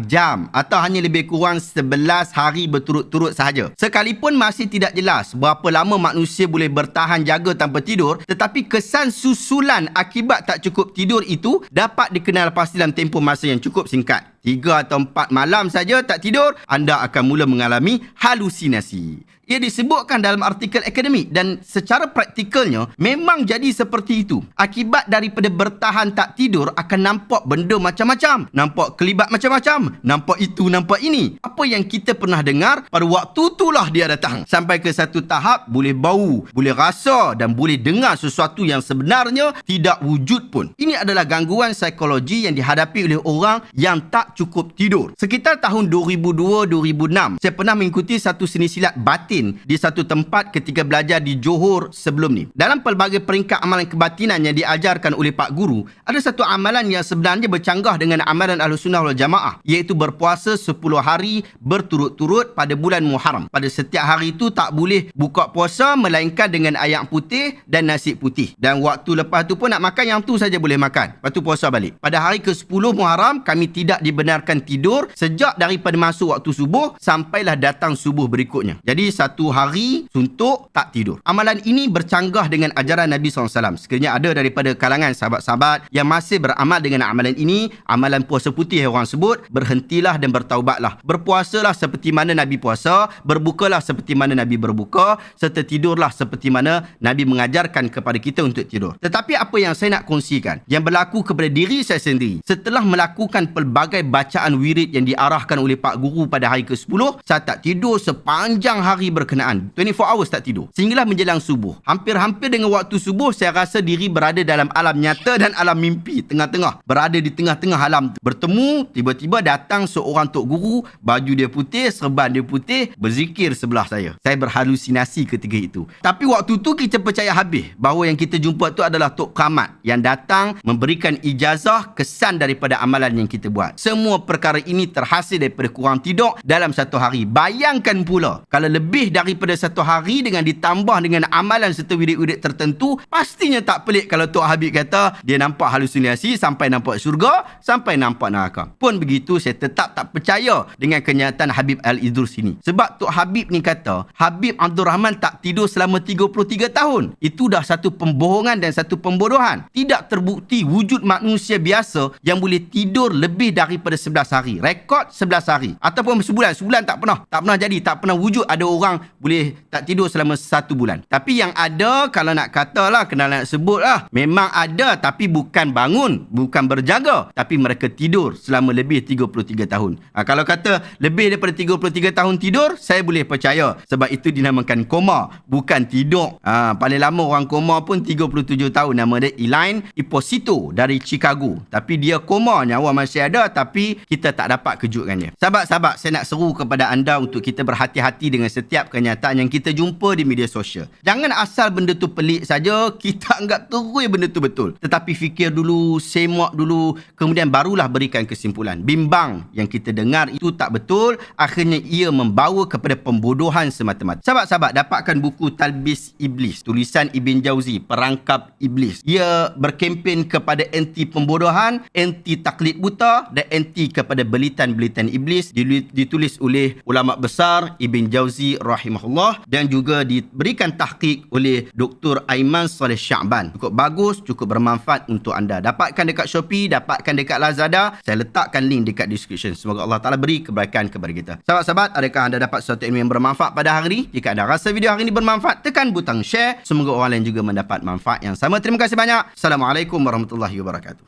jam atau hanya lebih kurang 11 hari berturut-turut sahaja. Sekalipun masih tidak jelas berapa lama manusia boleh bertahan jaga tanpa tidur, tetapi kesan susulan akibat tak cukup tidur itu dapat dikenal pasti dalam tempoh masa yang cukup singkat. 3 atau 4 malam saja tak tidur, anda akan mula mengalami halusinasi. Ia disebutkan dalam artikel akademik dan secara praktikalnya memang jadi seperti itu. Akibat daripada bertahan tak tidur akan nampak benda macam-macam. Nampak kelibat macam-macam. Nampak itu, nampak ini. Apa yang kita pernah dengar, pada waktu itulah dia datang. Sampai ke satu tahap boleh bau, boleh rasa dan boleh dengar sesuatu yang sebenarnya tidak wujud pun. Ini adalah gangguan psikologi yang dihadapi oleh orang yang tak cukup tidur. Sekitar tahun 2002-2006, saya pernah mengikuti satu seni silat batin di satu tempat ketika belajar di Johor sebelum ni. Dalam pelbagai peringkat amalan kebatinan yang diajarkan oleh Pak Guru, ada satu amalan yang sebenarnya bercanggah dengan amalan Ahlussunnah wal Jamaah, iaitu berpuasa 10 hari berturut-turut pada bulan Muharram. Pada setiap hari itu tak boleh buka puasa melainkan dengan ayam putih dan nasi putih. Dan waktu lepas tu pun nak makan yang tu saja boleh makan. Lepas tu puasa balik. Pada hari ke-10 Muharram, kami tidak dibenarkan tidur sejak daripada masuk waktu subuh sampailah datang subuh berikutnya. Jadi satu hari suntuk tak tidur. Amalan ini bercanggah dengan ajaran Nabi SAW. Sekiranya ada daripada kalangan sahabat-sahabat yang masih beramal dengan amalan ini, amalan puasa putih yang orang sebut, berhentilah dan bertaubatlah. Berpuasalah seperti mana Nabi puasa, berbukalah seperti mana Nabi berbuka, serta tidurlah seperti mana Nabi mengajarkan kepada kita untuk tidur. Tetapi apa yang saya nak kongsikan, yang berlaku kepada diri saya sendiri, setelah melakukan pelbagai bacaan wirid yang diarahkan oleh Pak Guru pada hari ke-10, saya tak tidur sepanjang hari berkenaan. 24 hours tak tidur. Sehinggalah menjelang subuh. Hampir-hampir dengan waktu subuh, saya rasa diri berada dalam alam nyata dan alam mimpi. Tengah-tengah. Berada di tengah-tengah alam. Bertemu, tiba-tiba datang seorang Tok Guru, baju dia putih, serban dia putih, berzikir sebelah saya. Saya berhalusinasi ketika itu. Tapi waktu tu kita percaya habis bahawa yang kita jumpa tu adalah Tok Keramat yang datang memberikan ijazah kesan daripada amalan yang kita buat. Semua perkara ini terhasil daripada kurang tidur dalam satu hari. Bayangkan pula, kalau lebih daripada satu hari dengan ditambah dengan amalan serta wirid-wirid tertentu, pastinya tak pelik kalau Tok Habib kata dia nampak halusinasi sampai nampak syurga, sampai nampak neraka. Pun begitu, saya tetap tak percaya dengan kenyataan Habib Al-Idrus ini. Sebab Tok Habib ni kata, Habib Abdul Rahman tak tidur selama 33 tahun. Itu dah satu pembohongan dan satu pembodohan. Tidak terbukti wujud manusia biasa yang boleh tidur lebih daripada 11 hari. Rekod 11 hari. Ataupun sebulan. Sebulan tak pernah jadi. Tak pernah wujud ada orang memang boleh tak tidur selama 1 bulan. Tapi yang ada, kalau nak katalah, kena nak sebut lah, memang ada tapi bukan bangun, bukan berjaga, tapi mereka tidur selama lebih 33 tahun. Kalau kata lebih daripada 33 tahun tidur, saya boleh percaya, sebab itu dinamakan koma, bukan tidur. Paling lama orang koma pun 37 tahun, nama dia Elaine Esposito dari Chicago. Tapi dia koma, nyawa masih ada, tapi kita tak dapat kejutkannya. Sahabat-sahabat, saya nak seru kepada anda untuk kita berhati-hati dengan setiap kenyataan yang kita jumpa di media sosial. Jangan asal benda tu pelik saja, kita anggap terus benda tu betul. Tetapi fikir dulu, semak dulu, kemudian barulah berikan kesimpulan. Bimbang yang kita dengar itu tak betul, akhirnya ia membawa kepada pembodohan semata-mata. Sahabat-sahabat, dapatkan buku Talbis Iblis, tulisan Ibn Jauzi, Perangkap Iblis. Ia berkempen kepada anti pembodohan, anti taklid buta dan anti kepada belitan-belitan iblis. Ditulis oleh ulama besar Ibn Jauzi rahimahullah dan juga diberikan tahqiq oleh Dr. Aiman Saleh Sya'ban. Cukup bagus, cukup bermanfaat untuk anda. Dapatkan dekat Shopee, dapatkan dekat Lazada. Saya letakkan link dekat description. Semoga Allah Ta'ala beri kebaikan kepada kita. Sahabat-sahabat, adakah anda dapat sesuatu ilmu yang bermanfaat pada hari ini? Jika anda rasa video hari ini bermanfaat, tekan butang share. Semoga orang lain juga mendapat manfaat yang sama. Terima kasih banyak. Assalamualaikum warahmatullahi wabarakatuh.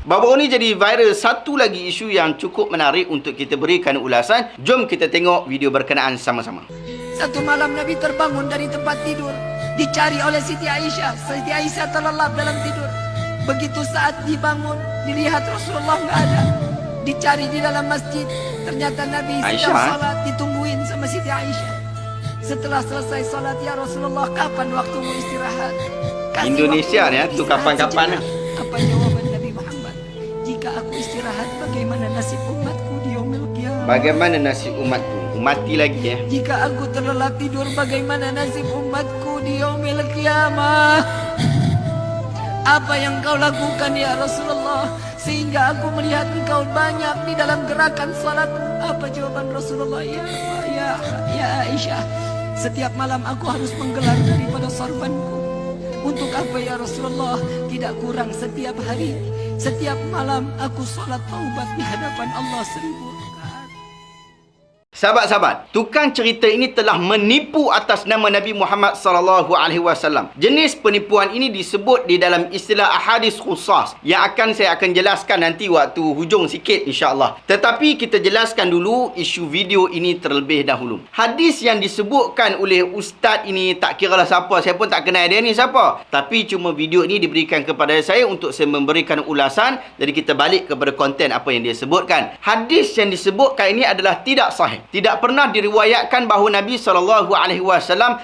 Baru-baru ni jadi viral satu lagi isu yang cukup menarik untuk kita berikan ulasan. Jom kita tengok video berkenaan sama-sama. Satu malam Nabi terbangun dari tempat tidur, dicari oleh Siti Aisyah. Siti Aisyah terlelap dalam tidur. Begitu saat dibangun, dilihat Rasulullah nggak ada. Dicari di dalam masjid, ternyata Nabi sedang salat, ditungguin sama Siti Aisyah. Setelah selesai salat, ya Rasulullah, kapan waktumu istirahat? Kasih Indonesia ni tu kapan-kapan. Apa jawaban Nabi Muhammad? Jika aku istirahat, bagaimana nasib umatku di yaumil qiyamah? Bagaimana nasib umatku? Mati lagi ya. Jika aku terlelap tidur, bagaimana nasib umatku di yaumil qiyamah? Apa yang kau lakukan ya Rasulullah sehingga aku melihat engkau banyak di dalam gerakan salatmu? Apa jawaban Rasulullah? Ya Aisyah, setiap malam aku harus menggelar daripada sorbanku. Untuk apa ya Rasulullah? Tidak kurang setiap hari, setiap malam aku salat taubat di hadapan Allah 1000 rakaat. Sahabat-sahabat, tukang cerita ini telah menipu atas nama Nabi Muhammad sallallahu alaihi wasallam. Jenis penipuan ini disebut di dalam istilah ahadis khusus yang saya akan jelaskan nanti waktu hujung sikit insya-Allah. Tetapi kita jelaskan dulu isu video ini terlebih dahulu. Hadis yang disebutkan oleh ustaz ini, tak kiralah siapa, saya pun tak kenal dia ni siapa. Tapi cuma video ini diberikan kepada saya untuk saya memberikan ulasan. Jadi kita balik kepada konten apa yang dia sebutkan. Hadis yang disebutkan ini adalah tidak sahih. Tidak pernah diriwayatkan bahawa Nabi SAW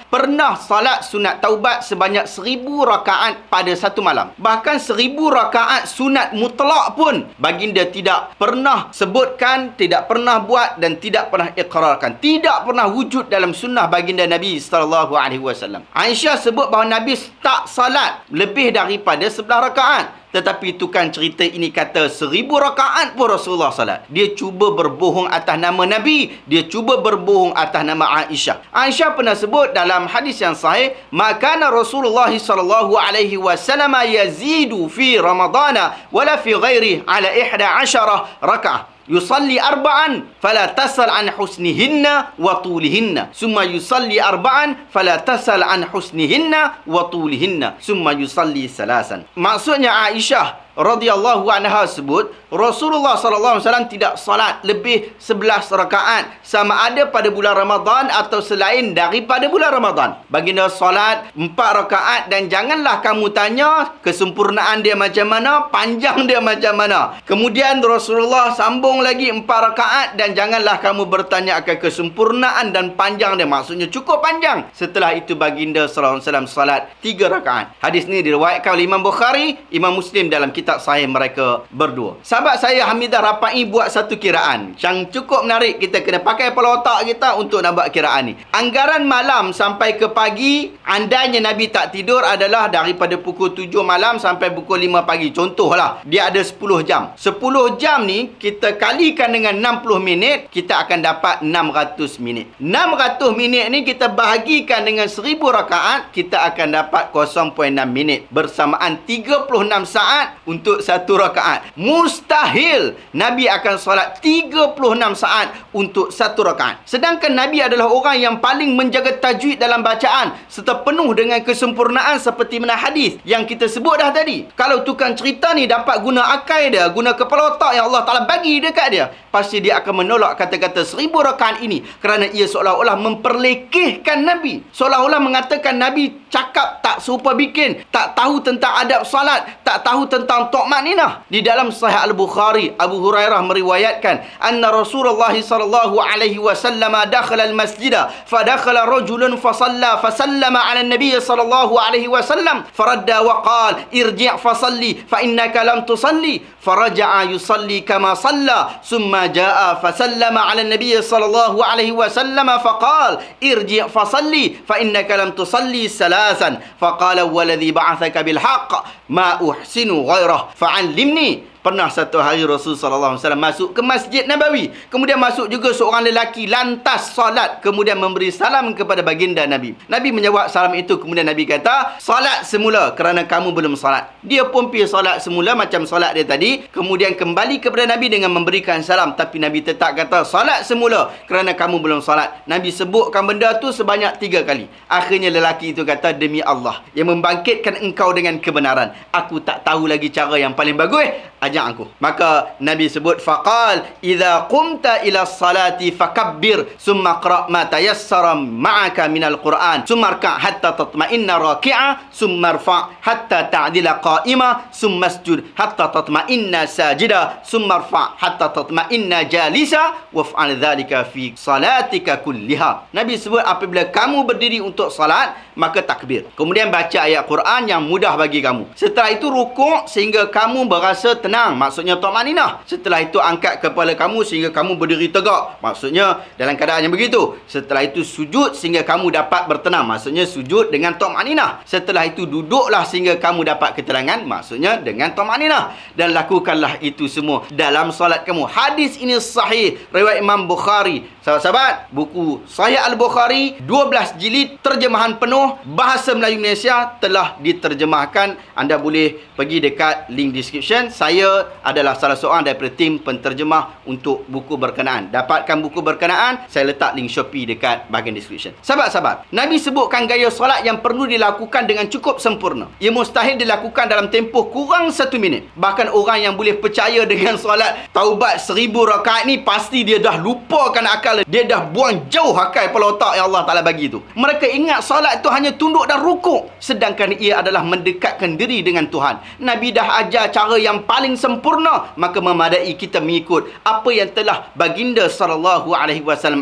pernah salat sunat taubat sebanyak 1000 rakaat pada satu malam. Bahkan 1000 rakaat sunat mutlak pun baginda tidak pernah sebutkan, tidak pernah buat dan tidak pernah ikrarkan. Tidak pernah wujud dalam sunnah baginda Nabi SAW. Aisyah sebut bahawa Nabi tak salat lebih daripada 11 rakaat. Tetapi tukang cerita ini kata 1000 rakaat pun Rasulullah salat. Dia cuba berbohong atas nama Nabi. Dia cuba berbohong atas nama Aisyah. Aisyah pernah sebut dalam hadis yang sahih, "Makana Rasulullah sallallahu alaihi wasallam yazidu fi Ramadana wala fi ghairihi ala 11 rakaat. Yusalli arba'an fala tasal an husnihinna wa tulihinna summa yusalli arba'an fala tasal an husnihinna wa tulihinna summa yusalli salasan." Maksudnya Aisyah radhiyallahu anha sebut Rasulullah sallallahu alaihi wasallam tidak salat lebih 11 rakaat sama ada pada bulan Ramadan atau selain daripada bulan Ramadan. Baginda salat 4 rakaat dan janganlah kamu tanya kesempurnaan dia macam mana, panjang dia macam mana. Kemudian Rasulullah sambung lagi 4 rakaat dan janganlah kamu bertanya akan kesempurnaan dan panjang dia. Maksudnya cukup panjang. Setelah itu baginda sallallahu alaihi wasallam salat 3 rakaat. Hadis ni diriwayatkan oleh Imam Bukhari, Imam Muslim dalam kitab kitab sahih mereka berdua. Sahabat saya Hamidah Rapai buat satu kiraan yang cukup menarik. Kita kena pakai kepala otak kita untuk nak buat kiraan ni. Anggaran malam sampai ke pagi, andainya Nabi tak tidur adalah daripada pukul 7 malam sampai pukul 5 pagi. Contohlah, dia ada 10 jam. 10 jam ni kita kalikan dengan 60 minit, kita akan dapat 600 minit. 600 minit ni kita bahagikan dengan 1000 rakaat, kita akan dapat 0.6 minit. Bersamaan 36 saat untuk satu rakaat. Mustahil Nabi akan solat 36 saat untuk satu rakaat. Sedangkan Nabi adalah orang yang paling menjaga tajwid dalam bacaan serta penuh dengan kesempurnaan seperti mana hadis yang kita sebut dah tadi. Kalau tukang cerita ni dapat guna akal dia, guna kepala otak yang Allah Ta'ala bagi dekat dia, pasti dia akan menolak kata-kata 1000 rakaat ini kerana ia seolah-olah memperlekehkan Nabi. Seolah-olah mengatakan Nabi cakap tak serupa bikin, tak tahu tentang adab salat, tak tahu tentang tumaninah. Di dalam Sahih Al-Bukhari, Abu Hurairah meriwayatkan anna Rasulullah sallallahu alaihi wasallam dakhala al-masjida fadakhala rajulun fasalla fasallama ala an-nabiy sallallahu alaihi wasallam faradda wa qala irji' fasalli fa innaka lam tusalli faraja'a yusalli kama salla thumma jaa'a fasallama ala an-nabiy sallallahu alaihi wasallam faqala irji' fasalli fa innaka lam tusalli salasan faqala walladhi ba'athaka bil haqq ma uhsinu ghairah fa'allimni. Pernah satu hari Rasulullah SAW masuk ke Masjid Nabawi. Kemudian masuk juga seorang lelaki lantas solat. Kemudian memberi salam kepada baginda Nabi. Nabi menjawab salam itu. Kemudian Nabi kata, solat semula kerana kamu belum solat. Dia pun pergi solat semula macam solat dia tadi. Kemudian kembali kepada Nabi dengan memberikan salam. Tapi Nabi tetap kata, solat semula kerana kamu belum solat. Nabi sebutkan benda tu sebanyak 3 kali. Akhirnya lelaki itu kata, demi Allah yang membangkitkan engkau dengan kebenaran, aku tak tahu lagi cara yang paling bagus, ajak aku. Maka Nabi sebut faqal idza qumta ila salati fakabbir summa qra ma tayassara ma'aka minal Quran summa rka' hatta tatma'inna raki'a summa rfa' hatta ta'dila qa'ima summa isjud hatta tatma'inna sajida summa rfa' hatta tatma'inna jalisa waf'al dhalika fi salatika kulliha. Nabi sebut apabila kamu berdiri untuk salat maka takbir. Kemudian baca ayat Quran yang mudah bagi kamu. Setelah itu rukuk sehingga kamu berasa tenang, maksudnya tumaninah. Setelah itu angkat kepala kamu sehingga kamu berdiri tegak, maksudnya dalam keadaan yang begitu. Setelah itu sujud sehingga kamu dapat bertenang, maksudnya sujud dengan tumaninah. Setelah itu duduklah sehingga kamu dapat ketenangan, maksudnya dengan tumaninah. Dan lakukanlah itu semua dalam solat kamu. Hadis ini sahih riwayat Imam Bukhari. Sahabat-sahabat, buku Sahih Al-Bukhari 12 jilid terjemahan penuh bahasa Melayu Malaysia telah diterjemahkan. Anda boleh pergi dekat link description. Saya adalah salah seorang daripada tim penterjemah untuk buku berkenaan. Dapatkan buku berkenaan, saya letak link Shopee dekat bahagian description. Sahabat-sahabat, Nabi sebutkan gaya solat yang perlu dilakukan dengan cukup sempurna. Ia mustahil dilakukan dalam tempoh kurang 1 minit. Bahkan orang yang boleh percaya dengan solat taubat 1000 rakaat ni, pasti dia dah lupakan akal. Dia dah buang jauh akal kepala otak yang Allah Ta'ala bagi tu. Mereka ingat solat tu hanya tunduk dan rukuk, sedangkan ia adalah mendekatkan diri dengan Tuhan. Nabi dah ajar cara yang paling sempurna, maka memadai kita mengikut apa yang telah baginda SAW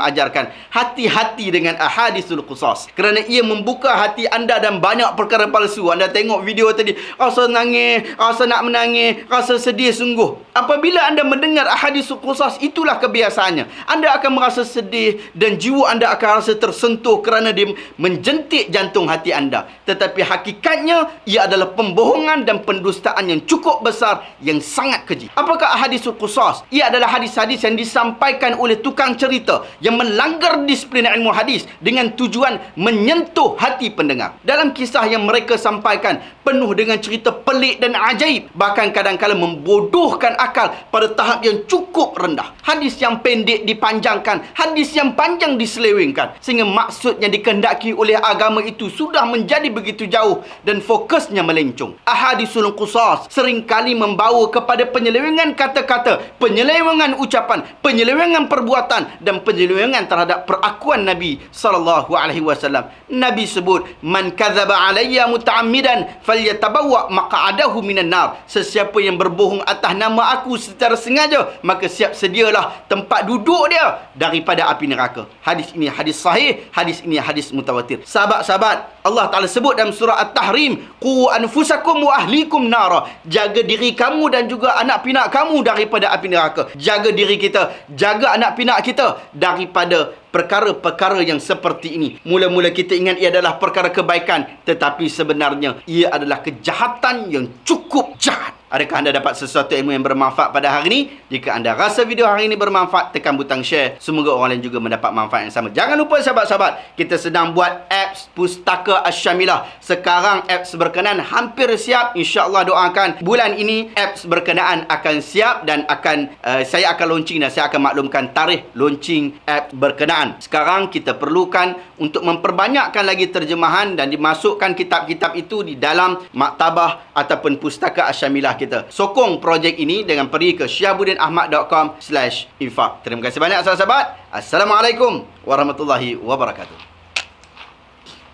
ajarkan. Hati-hati dengan ahadisul qusas, kerana ia membuka hati anda dan banyak perkara palsu. Anda tengok video tadi, rasa nangis, rasa nak menangis, rasa sedih sungguh. Apabila anda mendengar ahadisul qusas, itulah kebiasaannya. Anda akan merasa sedih dan jiwa anda akan rasa tersentuh kerana dia menjentik jantung hati anda. Tetapi hakikatnya ia adalah pembohongan dan pendustaan yang cukup besar, yang sangat keji. Apakah ahadisul qusas? Ia adalah hadis-hadis yang disampaikan oleh tukang cerita yang melanggar disiplin ilmu hadis dengan tujuan menyentuh hati pendengar. Dalam kisah yang mereka sampaikan penuh dengan cerita pelik dan ajaib, bahkan kadang-kala membodohkan akal pada tahap yang cukup rendah. Hadis yang pendek dipanjangkan, hadis yang panjang diselewengkan, sehingga maksud yang dikehendaki oleh agama itu sudah menjadi begitu jauh dan fokusnya melencong. Ahadisul qusas seringkali membawa kepada penyelewengan kata-kata, penyelewengan ucapan, penyelewengan perbuatan dan penyelewengan terhadap perakuan Nabi SAW. Nabi sebut, man kadzaba alayya muta'ammidan falyatabawwa maq'adahu minan nar. Sesiapa yang berbohong atas nama aku secara sengaja, maka siap sedialah tempat duduk dia daripada api neraka. Hadis ini hadis sahih, hadis ini hadis mutawatir. Sahabat-sahabat sahabat, Allah Ta'ala sebut dalam surah At-Tahrim, qu anfusakum wa ahlikum nara. Jaga diri kamu dan juga anak pinak kamu daripada api neraka. Jaga diri kita, jaga anak pinak kita daripada perkara-perkara yang seperti ini. Mula-mula kita ingat ia adalah perkara kebaikan, tetapi sebenarnya ia adalah kejahatan yang cukup jahat. Adakah anda dapat sesuatu ilmu yang bermanfaat pada hari ini? Jika anda rasa video hari ini bermanfaat, tekan butang share. Semoga orang lain juga mendapat manfaat yang sama. Jangan lupa sahabat-sahabat, kita sedang buat apps Pustaka Asy-Syamilah. Sekarang apps berkenaan hampir siap. InsyaAllah doakan bulan ini apps berkenaan akan siap dan saya akan launching dan saya akan maklumkan tarikh launching apps berkenaan. Sekarang kita perlukan untuk memperbanyakkan lagi terjemahan dan dimasukkan kitab-kitab itu di dalam maktabah ataupun Pustaka Asy-Syamilah kita. Sokong projek ini dengan pergi ke syihabuddinahmad.com/infak. Terima kasih banyak sahabat-sahabat. Assalamualaikum warahmatullahi wabarakatuh.